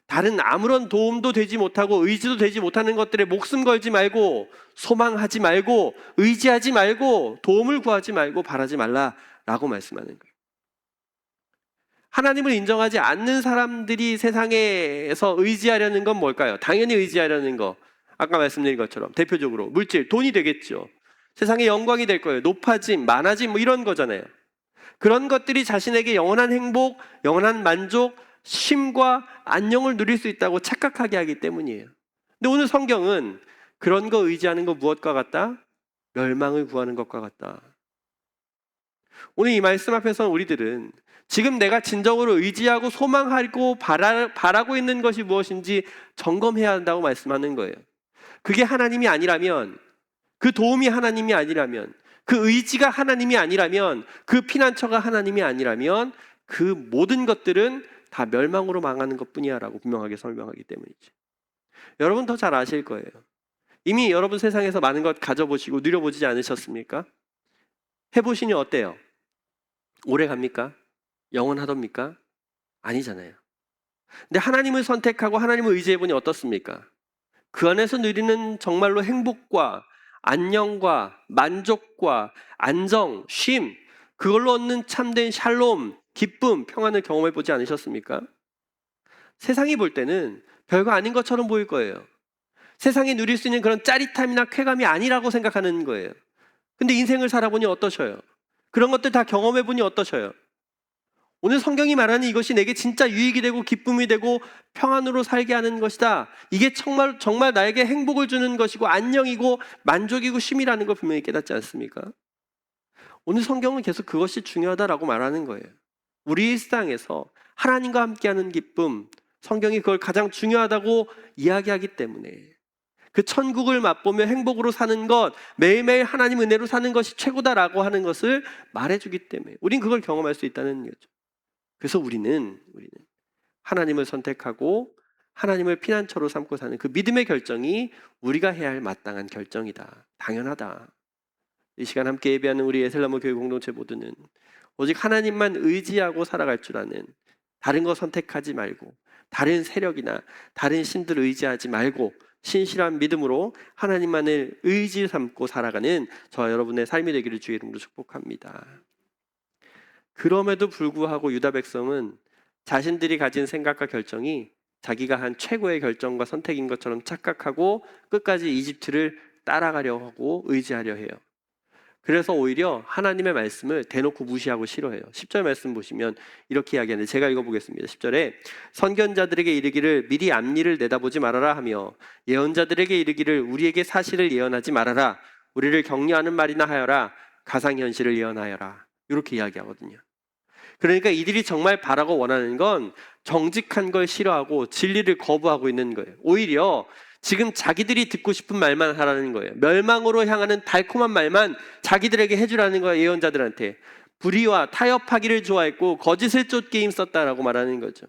다른 아무런 도움도 되지 못하고 의지도 되지 못하는 것들에 목숨 걸지 말고 소망하지 말고 의지하지 말고 도움을 구하지 말고 바라지 말라라고 말씀하는 거예요. 하나님을 인정하지 않는 사람들이 세상에서 의지하려는 건 뭘까요? 당연히 의지하려는 거 아까 말씀드린 것처럼 대표적으로 물질, 돈이 되겠죠. 세상의 영광이 될 거예요. 높아짐, 많아짐 뭐 이런 거잖아요. 그런 것들이 자신에게 영원한 행복, 영원한 만족, 쉼과 안녕을 누릴 수 있다고 착각하게 하기 때문이에요. 근데 오늘 성경은 그런 거 의지하는 거 무엇과 같다? 멸망을 구하는 것과 같다. 오늘 이 말씀 앞에서 우리들은 지금 내가 진정으로 의지하고 소망하고 바라고 있는 것이 무엇인지 점검해야 한다고 말씀하는 거예요. 그게 하나님이 아니라면, 그 도움이 하나님이 아니라면, 그 의지가 하나님이 아니라면, 그 피난처가 하나님이 아니라면 그 모든 것들은 다 멸망으로 망하는 것뿐이야 라고 분명하게 설명하기 때문이죠. 여러분 더 잘 아실 거예요. 이미 여러분 세상에서 많은 것 가져보시고 누려보지 않으셨습니까? 해보시니 어때요? 오래 갑니까? 영원하답니까? 아니잖아요. 근데 하나님을 선택하고 하나님을 의지해보니 어떻습니까? 그 안에서 누리는 정말로 행복과 안녕과 만족과 안정, 쉼, 그걸로 얻는 참된 샬롬, 기쁨, 평안을 경험해보지 않으셨습니까? 세상이 볼 때는 별거 아닌 것처럼 보일 거예요. 세상에 누릴 수 있는 그런 짜릿함이나 쾌감이 아니라고 생각하는 거예요. 근데 인생을 살아보니 어떠셔요? 그런 것들 다 경험해보니 어떠셔요? 오늘 성경이 말하는 이것이 내게 진짜 유익이 되고 기쁨이 되고 평안으로 살게 하는 것이다. 이게 정말 나에게 행복을 주는 것이고 안녕이고 만족이고 쉼이라는 걸 분명히 깨닫지 않습니까? 오늘 성경은 계속 그것이 중요하다라고 말하는 거예요. 우리 일상에서 하나님과 함께하는 기쁨, 성경이 그걸 가장 중요하다고 이야기하기 때문에 그 천국을 맛보며 행복으로 사는 것, 매일매일 하나님 은혜로 사는 것이 최고다라고 하는 것을 말해주기 때문에 우린 그걸 경험할 수 있다는 거죠. 그래서 우리는 하나님을 선택하고 하나님을 피난처로 삼고 사는 그 믿음의 결정이 우리가 해야 할 마땅한 결정이다. 당연하다. 이 시간 함께 예배하는 우리 에셀나무 교회 공동체 모두는 오직 하나님만 의지하고 살아갈 줄 아는, 다른 거 선택하지 말고 다른 세력이나 다른 신들을 의지하지 말고 신실한 믿음으로 하나님만을 의지 삼고 살아가는 저와 여러분의 삶이 되기를 주의 이름으로 축복합니다. 그럼에도 불구하고 유다 백성은 자신들이 가진 생각과 결정이 자기가 한 최고의 결정과 선택인 것처럼 착각하고 끝까지 이집트를 따라가려 하고 의지하려 해요. 그래서 오히려 하나님의 말씀을 대놓고 무시하고 싫어해요. 10절 말씀 보시면 이렇게 이야기하는데 제가 읽어보겠습니다. 10절에 선견자들에게 이르기를 미리 앞일을 내다보지 말아라 하며 예언자들에게 이르기를 우리에게 사실을 예언하지 말아라. 우리를 격려하는 말이나 하여라. 가상현실을 예언하여라. 이렇게 이야기하거든요. 그러니까 이들이 정말 바라고 원하는 건 정직한 걸 싫어하고 진리를 거부하고 있는 거예요. 오히려 지금 자기들이 듣고 싶은 말만 하라는 거예요. 멸망으로 향하는 달콤한 말만 자기들에게 해주라는 거예요. 예언자들한테. 불의와 타협하기를 좋아했고 거짓을 쫓기 힘썼다라고 말하는 거죠.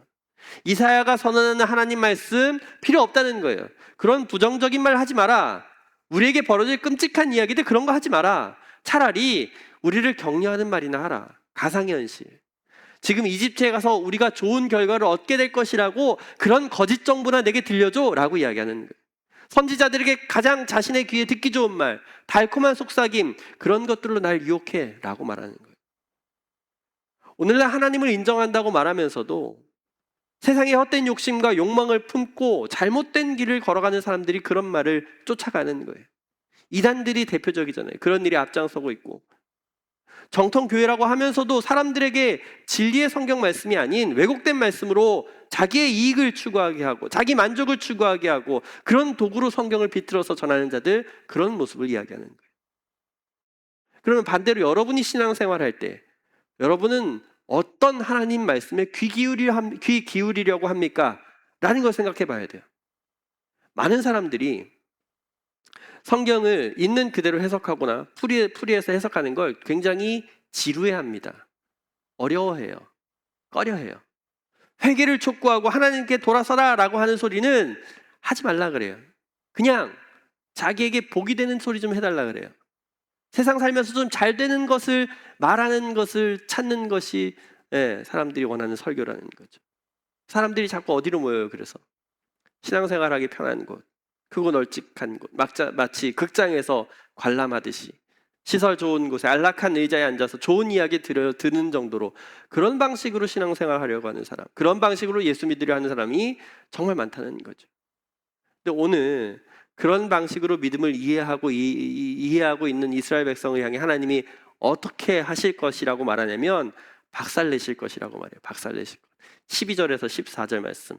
이사야가 선언하는 하나님 말씀 필요 없다는 거예요. 그런 부정적인 말 하지 마라. 우리에게 벌어질 끔찍한 이야기들 그런 거 하지 마라. 차라리 우리를 격려하는 말이나 하라. 가상현실. 지금 이집트에 가서 우리가 좋은 결과를 얻게 될 것이라고 그런 거짓 정보나 내게 들려줘 라고 이야기하는 거예요. 선지자들에게 가장 자신의 귀에 듣기 좋은 말, 달콤한 속삭임, 그런 것들로 날 유혹해 라고 말하는 거예요. 오늘날 하나님을 인정한다고 말하면서도 세상의 헛된 욕심과 욕망을 품고 잘못된 길을 걸어가는 사람들이 그런 말을 쫓아가는 거예요. 이단들이 대표적이잖아요. 그런 일이 앞장서고 있고, 정통 교회라고 하면서도 사람들에게 진리의 성경 말씀이 아닌 왜곡된 말씀으로 자기의 이익을 추구하게 하고 자기 만족을 추구하게 하고 그런 도구로 성경을 비틀어서 전하는 자들, 그런 모습을 이야기하는 거예요. 그러면 반대로 여러분이 신앙생활할 때 여러분은 어떤 하나님 말씀에 귀 기울이려고 합니까? 라는 걸 생각해 봐야 돼요. 많은 사람들이 성경을 있는 그대로 해석하거나 풀이해서 해석하는 걸 굉장히 지루해합니다. 어려워해요. 꺼려해요. 회개를 촉구하고 하나님께 돌아서라 라고 하는 소리는 하지 말라 그래요. 그냥 자기에게 복이 되는 소리 좀 해달라 그래요. 세상 살면서 좀 잘 되는 것을 말하는 것을 찾는 것이 사람들이 원하는 설교라는 거죠. 사람들이 자꾸 어디로 모여요. 그래서 신앙생활하기 편한 곳, 크고 널찍한 곳, 마치 극장에서 관람하듯이 시설 좋은 곳에 안락한 의자에 앉아서 좋은 이야기 듣는 정도로 그런 방식으로 신앙생활 하려고 하는 사람, 그런 방식으로 예수 믿으려 하는 사람이 정말 많다는 거죠. 근데 오늘 그런 방식으로 믿음을 이해하고 있는 이스라엘 백성을 향해 하나님이 어떻게 하실 것이라고 말하냐면 박살내실 것이라고 말해요. 박살내실 것. 12절에서 14절 말씀,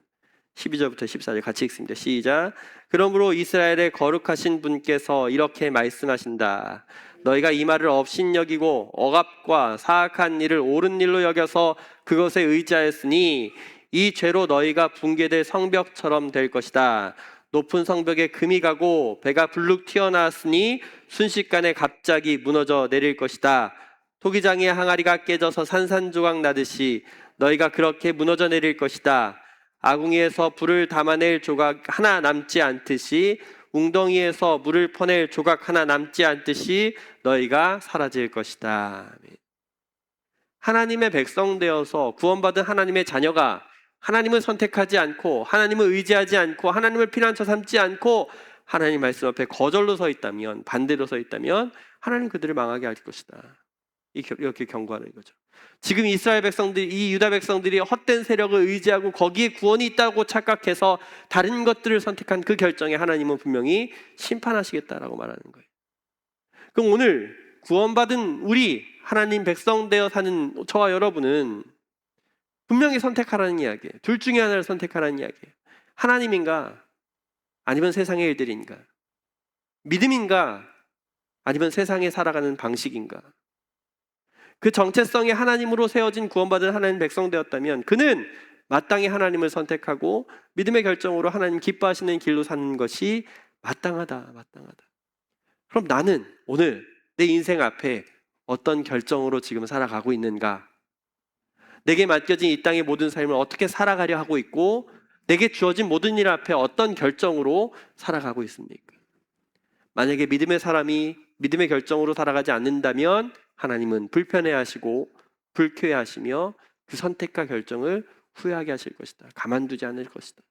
12절부터 14절 같이 읽습니다. 시작. 그러므로 이스라엘의 거룩하신 분께서 이렇게 말씀하신다. 너희가 이 말을 업신여기고 억압과 사악한 일을 옳은 일로 여겨서 그것에 의지하였으니 이 죄로 너희가 붕괴될 성벽처럼 될 것이다. 높은 성벽에 금이 가고 배가 불룩 튀어나왔으니 순식간에 갑자기 무너져 내릴 것이다. 토기장의 항아리가 깨져서 산산조각 나듯이 너희가 그렇게 무너져 내릴 것이다. 아궁이에서 불을 담아낼 조각 하나 남지 않듯이 웅덩이에서 물을 퍼낼 조각 하나 남지 않듯이 너희가 사라질 것이다. 하나님의 백성 되어서 구원받은 하나님의 자녀가 하나님을 선택하지 않고 하나님을 의지하지 않고 하나님을 피난처 삼지 않고 하나님 말씀 앞에 거절로 서 있다면, 반대로 서 있다면 하나님 그들을 망하게 할 것이다. 이렇게 경고하는 거죠. 지금 이스라엘 백성들이, 이 유다 백성들이 헛된 세력을 의지하고 거기에 구원이 있다고 착각해서 다른 것들을 선택한 그 결정에 하나님은 분명히 심판하시겠다라고 말하는 거예요. 그럼 오늘 구원받은 우리 하나님 백성 되어 사는 저와 여러분은 분명히 선택하라는 이야기예요. 둘 중에 하나를 선택하라는 이야기예요. 하나님인가 아니면 세상의 일들인가? 믿음인가 아니면 세상에 살아가는 방식인가? 그 정체성이 하나님으로 세워진 구원받은 하나님 백성 되었다면 그는 마땅히 하나님을 선택하고 믿음의 결정으로 하나님 기뻐하시는 길로 사는 것이 마땅하다. 그럼 나는 오늘 내 인생 앞에 어떤 결정으로 지금 살아가고 있는가? 내게 맡겨진 이 땅의 모든 삶을 어떻게 살아가려 하고 있고 내게 주어진 모든 일 앞에 어떤 결정으로 살아가고 있습니까? 만약에 믿음의 사람이 믿음의 결정으로 살아가지 않는다면 하나님은 불편해하시고 불쾌해하시며 그 선택과 결정을 후회하게 하실 것이다. 가만두지 않을 것이다.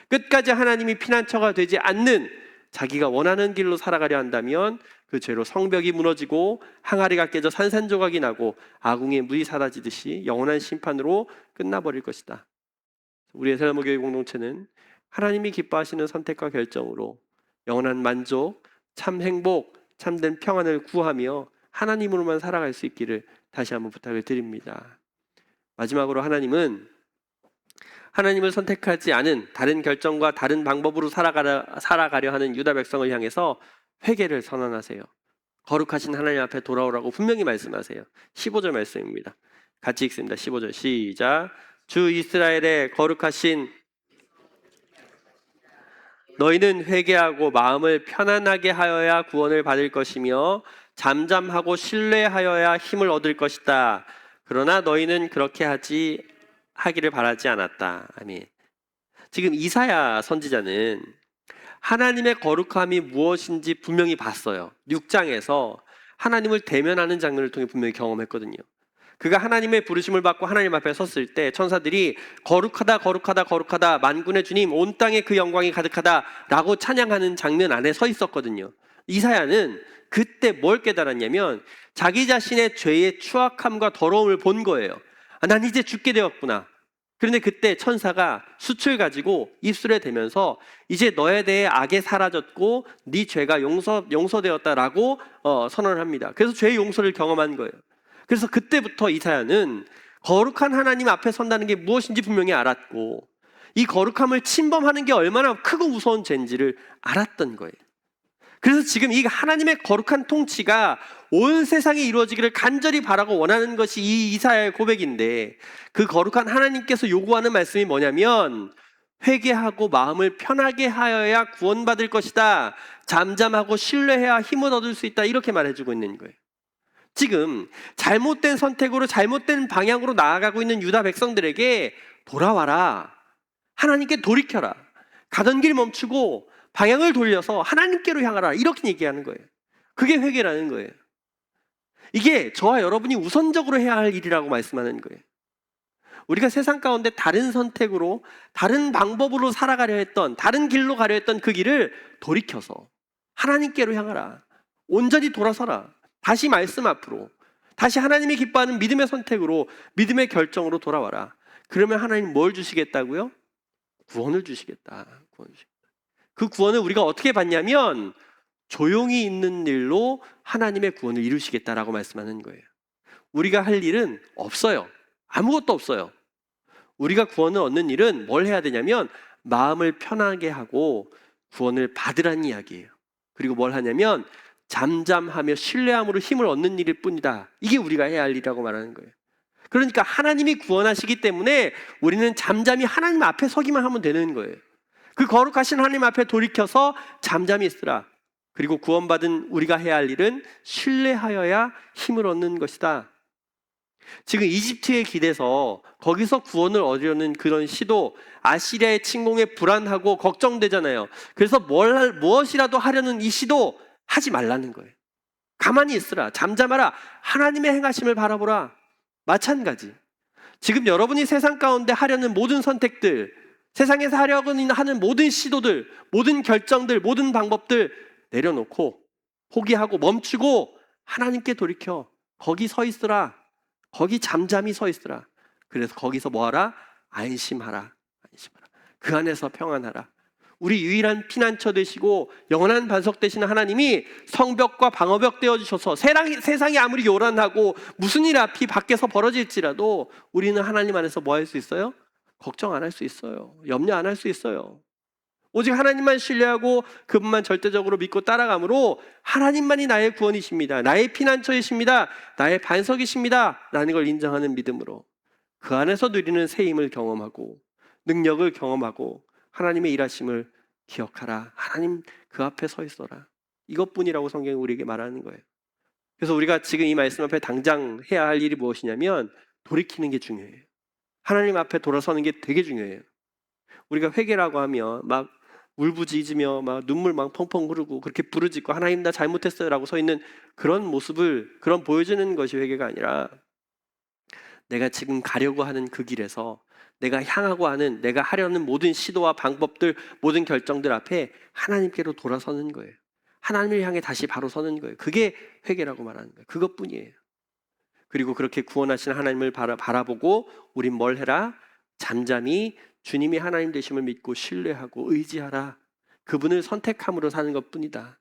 끝까지 하나님이 피난처가 되지 않는 자기가 원하는 길로 살아가려 한다면 그 죄로 성벽이 무너지고 항아리가 깨져 산산조각이 나고 아궁이에 물이 사라지듯이 영원한 심판으로 끝나버릴 것이다. 우리의 셀라모교회 공동체는 하나님이 기뻐하시는 선택과 결정으로 영원한 만족, 참 행복, 참된 평안을 구하며 하나님으로만 살아갈 수 있기를 다시 한번 부탁을 드립니다. 마지막으로 하나님은 하나님을 선택하지 않은 다른 결정과 다른 방법으로 살아가려 하는 유다 백성을 향해서 회개를 선언하세요. 거룩하신 하나님 앞에 돌아오라고 분명히 말씀하세요. 15절 말씀입니다. 같이 읽습니다. 15절 시작. 주 이스라엘의 거룩하신 너희는 회개하고 마음을 편안하게 하여야 구원을 받을 것이며 잠잠하고 신뢰하여야 힘을 얻을 것이다. 그러나 너희는 그렇게 하기를 바라지 않았다. 아멘. 지금 이사야 선지자는 하나님의 거룩함이 무엇인지 분명히 봤어요. 6장에서 하나님을 대면하는 장면을 통해 분명히 경험했거든요. 그가 하나님의 부르심을 받고 하나님 앞에 섰을 때 천사들이 거룩하다 거룩하다 거룩하다 만군의 주님 온 땅에 그 영광이 가득하다 라고 찬양하는 장면 안에 서 있었거든요. 이사야는 그때 뭘 깨달았냐면 자기 자신의 죄의 추악함과 더러움을 본 거예요. 난 이제 죽게 되었구나. 그런데 그때 천사가 숯을 가지고 입술에 대면서 이제 너에 대해 악에 사라졌고 네 죄가 용서되었다라고 선언을 합니다. 그래서 죄의 용서를 경험한 거예요. 그래서 그때부터 이사야는 거룩한 하나님 앞에 선다는 게 무엇인지 분명히 알았고 이 거룩함을 침범하는 게 얼마나 크고 무서운 죄인지를 알았던 거예요. 그래서 지금 이 하나님의 거룩한 통치가 온 세상에 이루어지기를 간절히 바라고 원하는 것이 이 이사야의 고백인데 그 거룩한 하나님께서 요구하는 말씀이 뭐냐면 회개하고 마음을 편하게 하여야 구원받을 것이다. 잠잠하고 신뢰해야 힘을 얻을 수 있다. 이렇게 말해주고 있는 거예요. 지금 잘못된 선택으로 잘못된 방향으로 나아가고 있는 유다 백성들에게 돌아와라. 하나님께 돌이켜라. 가던 길 멈추고 방향을 돌려서 하나님께로 향하라. 이렇게 얘기하는 거예요. 그게 회개라는 거예요. 이게 저와 여러분이 우선적으로 해야 할 일이라고 말씀하는 거예요. 우리가 세상 가운데 다른 선택으로 다른 방법으로 살아가려 했던 다른 길로 가려 했던 그 길을 돌이켜서 하나님께로 향하라. 온전히 돌아서라. 다시 말씀 앞으로 다시 하나님이 기뻐하는 믿음의 선택으로 믿음의 결정으로 돌아와라. 그러면 하나님 뭘 주시겠다고요? 구원을 주시겠다. 그 구원을 우리가 어떻게 받냐면 조용히 있는 일로 하나님의 구원을 이루시겠다라고 말씀하는 거예요. 우리가 할 일은 없어요. 아무것도 없어요. 우리가 구원을 얻는 일은 뭘 해야 되냐면 마음을 편하게 하고 구원을 받으라는 이야기예요. 그리고 뭘 하냐면 잠잠하며 신뢰함으로 힘을 얻는 일일 뿐이다. 이게 우리가 해야 할 일이라고 말하는 거예요. 그러니까 하나님이 구원하시기 때문에 우리는 잠잠히 하나님 앞에 서기만 하면 되는 거예요. 그 거룩하신 하나님 앞에 돌이켜서 잠잠히 있으라. 그리고 구원받은 우리가 해야 할 일은 신뢰하여야 힘을 얻는 것이다. 지금 이집트에 기대서 거기서 구원을 얻으려는 그런 시도 아시리아의 침공에 불안하고 걱정되잖아요. 그래서 무엇이라도 하려는 이 시도 하지 말라는 거예요. 가만히 있으라. 잠잠하라. 하나님의 행하심을 바라보라. 마찬가지. 지금 여러분이 세상 가운데 하려는 모든 선택들, 세상에서 하려고 하는 모든 시도들, 모든 결정들, 모든 방법들 내려놓고 포기하고 멈추고 하나님께 돌이켜 거기 서 있으라. 거기 잠잠히 서 있으라. 그래서 거기서 뭐하라? 안심하라. 안심하라. 그 안에서 평안하라. 우리 유일한 피난처 되시고 영원한 반석 되시는 하나님이 성벽과 방어벽 되어주셔서 세상이 아무리 요란하고 무슨 일 앞이 밖에서 벌어질지라도 우리는 하나님 안에서 뭐 할 수 있어요? 걱정 안 할 수 있어요. 염려 안 할 수 있어요. 오직 하나님만 신뢰하고 그분만 절대적으로 믿고 따라감으로 하나님만이 나의 구원이십니다. 나의 피난처이십니다. 나의 반석이십니다. 라는 걸 인정하는 믿음으로 그 안에서 누리는 새 힘을 경험하고 능력을 경험하고 하나님의 일하심을 기억하라. 하나님 그 앞에 서 있어라. 이것뿐이라고 성경이 우리에게 말하는 거예요. 그래서 우리가 지금 이 말씀 앞에 당장 해야 할 일이 무엇이냐면 돌이키는 게 중요해요. 하나님 앞에 돌아서는 게 되게 중요해요. 우리가 회개라고 하면 막 울부짖으며 막 눈물 막 펑펑 흐르고 그렇게 부르짖고 하나님 나 잘못했어요 라고 서 있는 그런 모습을 그런 보여주는 것이 회개가 아니라 내가 지금 가려고 하는 그 길에서 내가 향하고 하는 내가 하려는 모든 시도와 방법들 모든 결정들 앞에 하나님께로 돌아서는 거예요. 하나님을 향해 다시 바로 서는 거예요. 그게 회개라고 말하는 거예요. 그것뿐이에요. 그리고 그렇게 구원하신 하나님을 바라보고 우린 뭘 해라? 잠잠히 주님이 하나님 되심을 믿고 신뢰하고 의지하라. 그분을 선택함으로 사는 것뿐이다.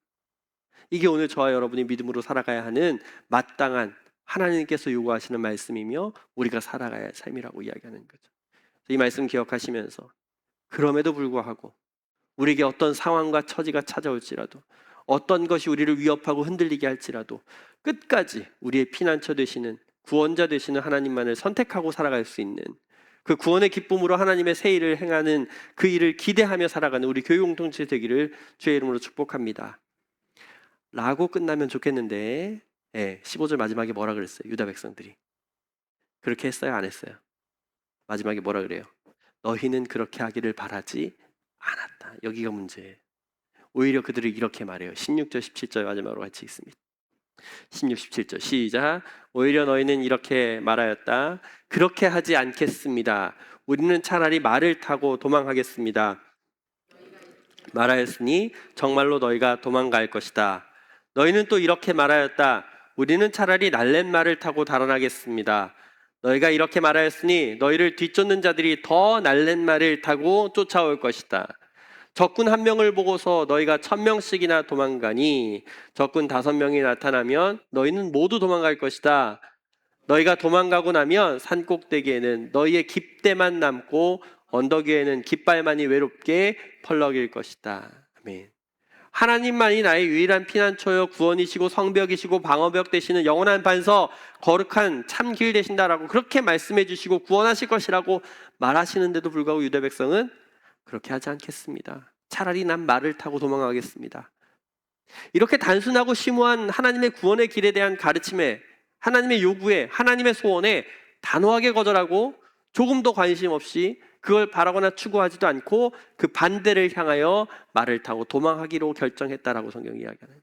이게 오늘 저와 여러분이 믿음으로 살아가야 하는 마땅한 하나님께서 요구하시는 말씀이며 우리가 살아가야 할 삶이라고 이야기하는 거죠. 이 말씀 기억하시면서 그럼에도 불구하고 우리에게 어떤 상황과 처지가 찾아올지라도 어떤 것이 우리를 위협하고 흔들리게 할지라도 끝까지 우리의 피난처 되시는 구원자 되시는 하나님만을 선택하고 살아갈 수 있는 그 구원의 기쁨으로 하나님의 새 일을 행하는 그 일을 기대하며 살아가는 우리 교회 공동체 되기를 주의 이름으로 축복합니다. 라고 끝나면 좋겠는데 15절 마지막에 뭐라 그랬어요? 유다 백성들이 그렇게 했어요? 안 했어요? 마지막에 뭐라 그래요? 너희는 그렇게 하기를 바라지 않았다. 여기가 문제예요. 오히려 그들이 이렇게 말해요. 16절 17절 마지막으로 같이 읽습니다. 16, 17절 시작. 오히려 너희는 이렇게 말하였다. 그렇게 하지 않겠습니다. 우리는 차라리 말을 타고 도망하겠습니다. 말하였으니 정말로 너희가 도망갈 것이다. 너희는 또 이렇게 말하였다. 우리는 차라리 날렛말을 타고 달아나겠습니다. 너희가 이렇게 말하였으니 너희를 뒤쫓는 자들이 더 날렛말을 타고 쫓아올 것이다. 적군 1명을 보고서 너희가 1000명씩이나 도망가니 적군 5명이 나타나면 너희는 모두 도망갈 것이다. 너희가 도망가고 나면 산꼭대기에는 너희의 깃대만 남고 언덕 위에는 깃발만이 외롭게 펄럭일 것이다. 아멘. 하나님만이 나의 유일한 피난처요 구원이시고 성벽이시고 방어벽 되시는 영원한 반석 거룩한 참 길 되신다라고 그렇게 말씀해 주시고 구원하실 것이라고 말하시는데도 불구하고 유다 백성은 그렇게 하지 않겠습니다. 차라리 난 말을 타고 도망가겠습니다. 이렇게 단순하고 심오한 하나님의 구원의 길에 대한 가르침에 하나님의 요구에 하나님의 소원에 단호하게 거절하고 조금도 관심 없이 그걸 바라거나 추구하지도 않고 그 반대를 향하여 말을 타고 도망하기로 결정했다라고 성경이 이야기하는.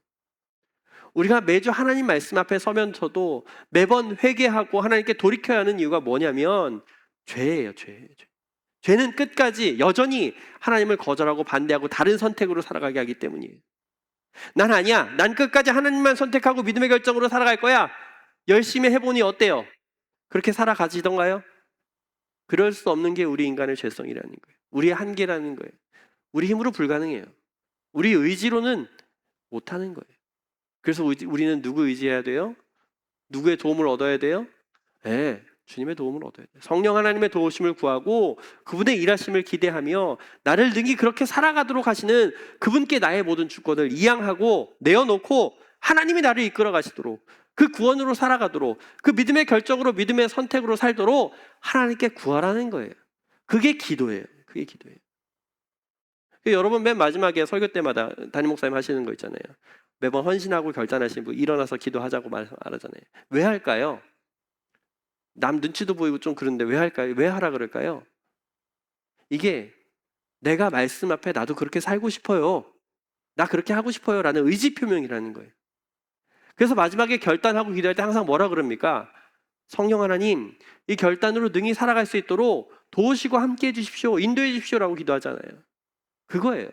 우리가 매주 하나님 말씀 앞에 서면서도 매번 회개하고 하나님께 돌이켜야 하는 이유가 뭐냐면 죄예요. 죄는 끝까지 여전히 하나님을 거절하고 반대하고 다른 선택으로 살아가게 하기 때문이에요. 난 아니야. 난 끝까지 하나님만 선택하고 믿음의 결정으로 살아갈 거야. 열심히 해보니 어때요? 그렇게 살아가시던가요? 그럴 수 없는 게 우리 인간의 죄성이라는 거예요. 우리의 한계라는 거예요. 우리 힘으로 불가능해요. 우리 의지로는 못하는 거예요. 그래서 우리는 누구 의지해야 돼요? 누구의 도움을 얻어야 돼요? 주님의 도움을 얻어야 돼요. 성령 하나님의 도우심을 구하고 그분의 일하심을 기대하며 나를 능히 그렇게 살아가도록 하시는 그분께 나의 모든 주권을 이양하고 내어놓고 하나님이 나를 이끌어 가시도록 그 구원으로 살아가도록 그 믿음의 결정으로 믿음의 선택으로 살도록 하나님께 구하라는 거예요. 그게 기도예요. 그게 기도예요. 여러분 맨 마지막에 설교 때마다 담임 목사님 하시는 거 있잖아요. 매번 헌신하고 결단하신 분 일어나서 기도하자고 말하잖아요. 왜 할까요? 남 눈치도 보이고 좀 그런데 왜 할까요? 왜 하라 그럴까요? 이게 내가 말씀 앞에 나도 그렇게 살고 싶어요. 나 그렇게 하고 싶어요. 라는 의지 표명이라는 거예요. 그래서 마지막에 결단하고 기도할 때 항상 뭐라 그럽니까? 성령 하나님, 이 결단으로 능히 살아갈 수 있도록 도우시고 함께 해주십시오. 인도해 주십시오라고 기도하잖아요. 그거예요.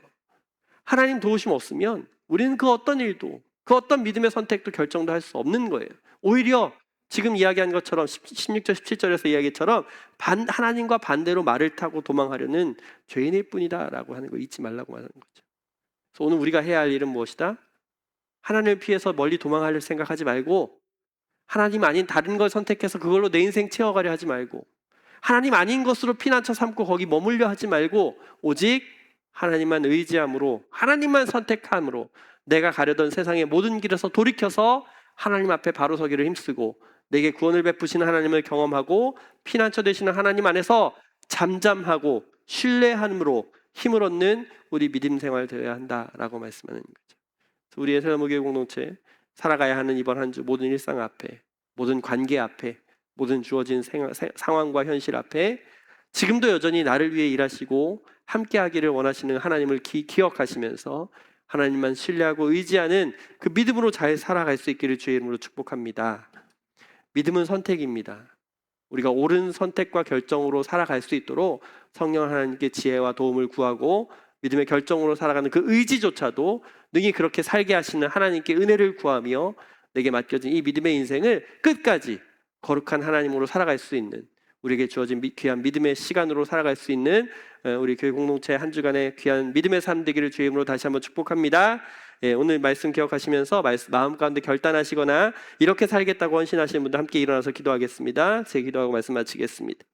하나님 도우심 없으면 우리는 그 어떤 일도 그 어떤 믿음의 선택도 결정도 할 수 없는 거예요. 오히려 지금 이야기한 것처럼 16절 17절에서 이야기처럼 하나님과 반대로 말을 타고 도망하려는 죄인일 뿐이다 라고 하는 거 잊지 말라고 하는 거죠. 그래서 오늘 우리가 해야 할 일은 무엇이다? 하나님을 피해서 멀리 도망하려 생각하지 말고 하나님 아닌 다른 걸 선택해서 그걸로 내 인생 채워가려 하지 말고 하나님 아닌 것으로 피난처 삼고 거기 머물려 하지 말고 오직 하나님만 의지함으로 하나님만 선택함으로 내가 가려던 세상의 모든 길에서 돌이켜서 하나님 앞에 바로 서기를 힘쓰고 내게 구원을 베푸시는 하나님을 경험하고 피난처 되시는 하나님 안에서 잠잠하고 신뢰함으로 힘을 얻는 우리 믿음 생활 되어야 한다라고 말씀하는 거죠. 우리의 새로운교회 공동체 살아가야 하는 이번 한 주 모든 일상 앞에 모든 관계 앞에 모든 주어진 상황과 현실 앞에 지금도 여전히 나를 위해 일하시고 함께하기를 원하시는 하나님을 기억하시면서 하나님만 신뢰하고 의지하는 그 믿음으로 잘 살아갈 수 있기를 주의 이름으로 축복합니다. 믿음은 선택입니다. 우리가 옳은 선택과 결정으로 살아갈 수 있도록 성령 하나님께 지혜와 도움을 구하고 믿음의 결정으로 살아가는 그 의지조차도 능히 그렇게 살게 하시는 하나님께 은혜를 구하며 내게 맡겨진 이 믿음의 인생을 끝까지 거룩한 하나님으로 살아갈 수 있는 우리에게 주어진 귀한 믿음의 시간으로 살아갈 수 있는 우리 교회 공동체 한 주간의 귀한 믿음의 삶 되기를 주의 이름으로 다시 한번 축복합니다. 오늘 말씀 기억하시면서 마음 가운데 결단하시거나 이렇게 살겠다고 헌신하시는 분들 함께 일어나서 기도하겠습니다. 제 기도하고 말씀 마치겠습니다.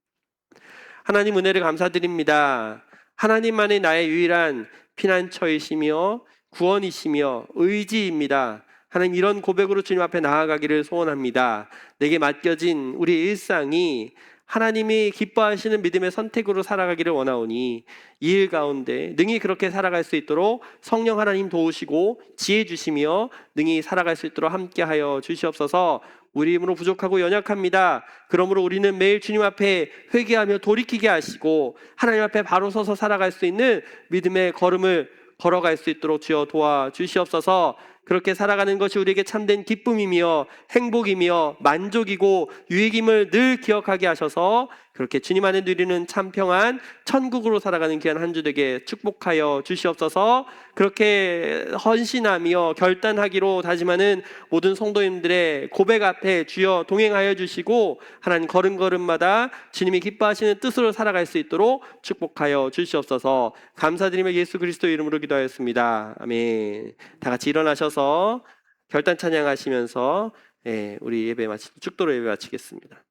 하나님 은혜를 감사드립니다. 하나님만이 나의 유일한 피난처이시며 구원이시며 의지입니다. 하나님 이런 고백으로 주님 앞에 나아가기를 소원합니다. 내게 맡겨진 우리 일상이 하나님이 기뻐하시는 믿음의 선택으로 살아가기를 원하오니 이 일 가운데 능히 그렇게 살아갈 수 있도록 성령 하나님 도우시고 지혜 주시며 능히 살아갈 수 있도록 함께하여 주시옵소서. 우리 힘으로 부족하고 연약합니다. 그러므로 우리는 매일 주님 앞에 회개하며 돌이키게 하시고 하나님 앞에 바로 서서 살아갈 수 있는 믿음의 걸음을 걸어갈 수 있도록 주여 도와주시옵소서. 그렇게 살아가는 것이 우리에게 참된 기쁨이며 행복이며 만족이고 유익임을 늘 기억하게 하셔서 그렇게 주님 안에 누리는 참 평안 천국으로 살아가는 귀한 한 주 되게 축복하여 주시옵소서. 그렇게 헌신하며 결단하기로 다짐하는 모든 성도님들의 고백 앞에 주여 동행하여 주시고 하나님 걸음걸음마다 주님이 기뻐하시는 뜻으로 살아갈 수 있도록 축복하여 주시옵소서. 감사드리며 예수 그리스도 이름으로 기도하였습니다. 아멘. 다 같이 일어나셔서 결단 찬양하시면서 우리 예배 축도로 예배 마치겠습니다.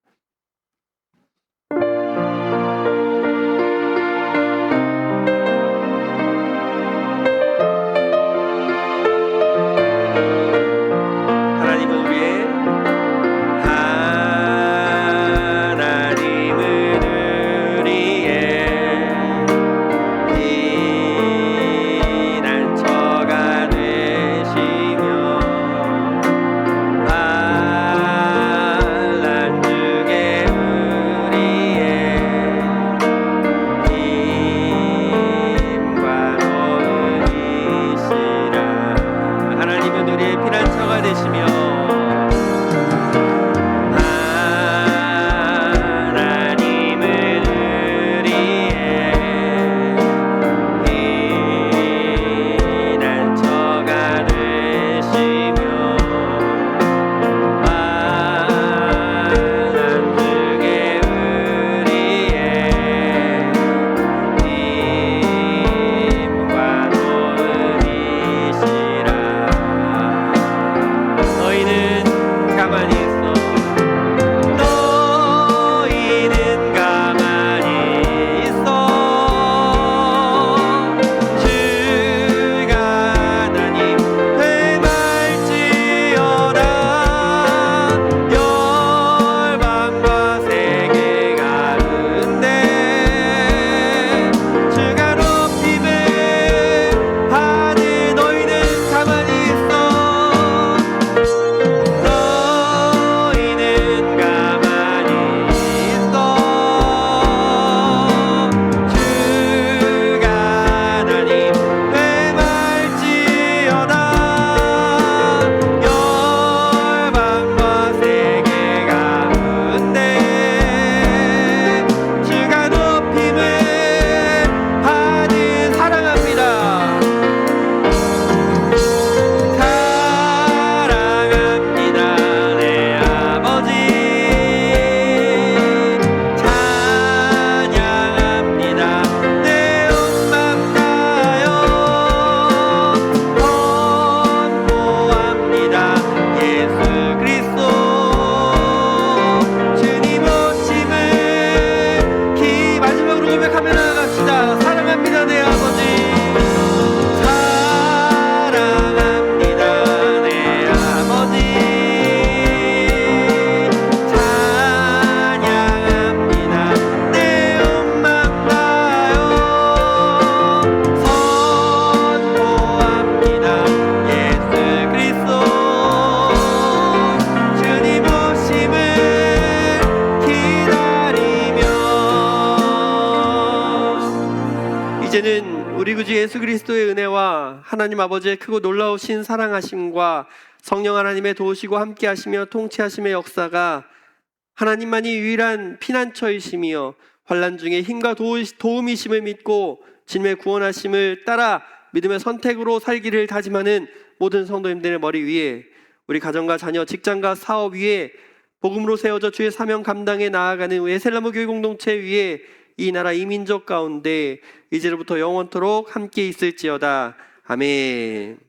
이제는 우리 구주 예수 그리스도의 은혜와 하나님 아버지의 크고 놀라우신 사랑하심과 성령 하나님의 도우시고 함께하시며 통치하심의 역사가 하나님만이 유일한 피난처이시며 환난 중에 힘과 도움이심을 믿고 주님의 구원하심을 따라 믿음의 선택으로 살기를 다짐하는 모든 성도님들의 머리 위에, 우리 가정과 자녀, 직장과 사업 위에, 복음으로 세워져 주의 사명 감당해 나아가는 에셀나무 교회 공동체 위에, 이 나라 이 민족 가운데 이제로부터 영원토록 함께 있을지어다. 아멘.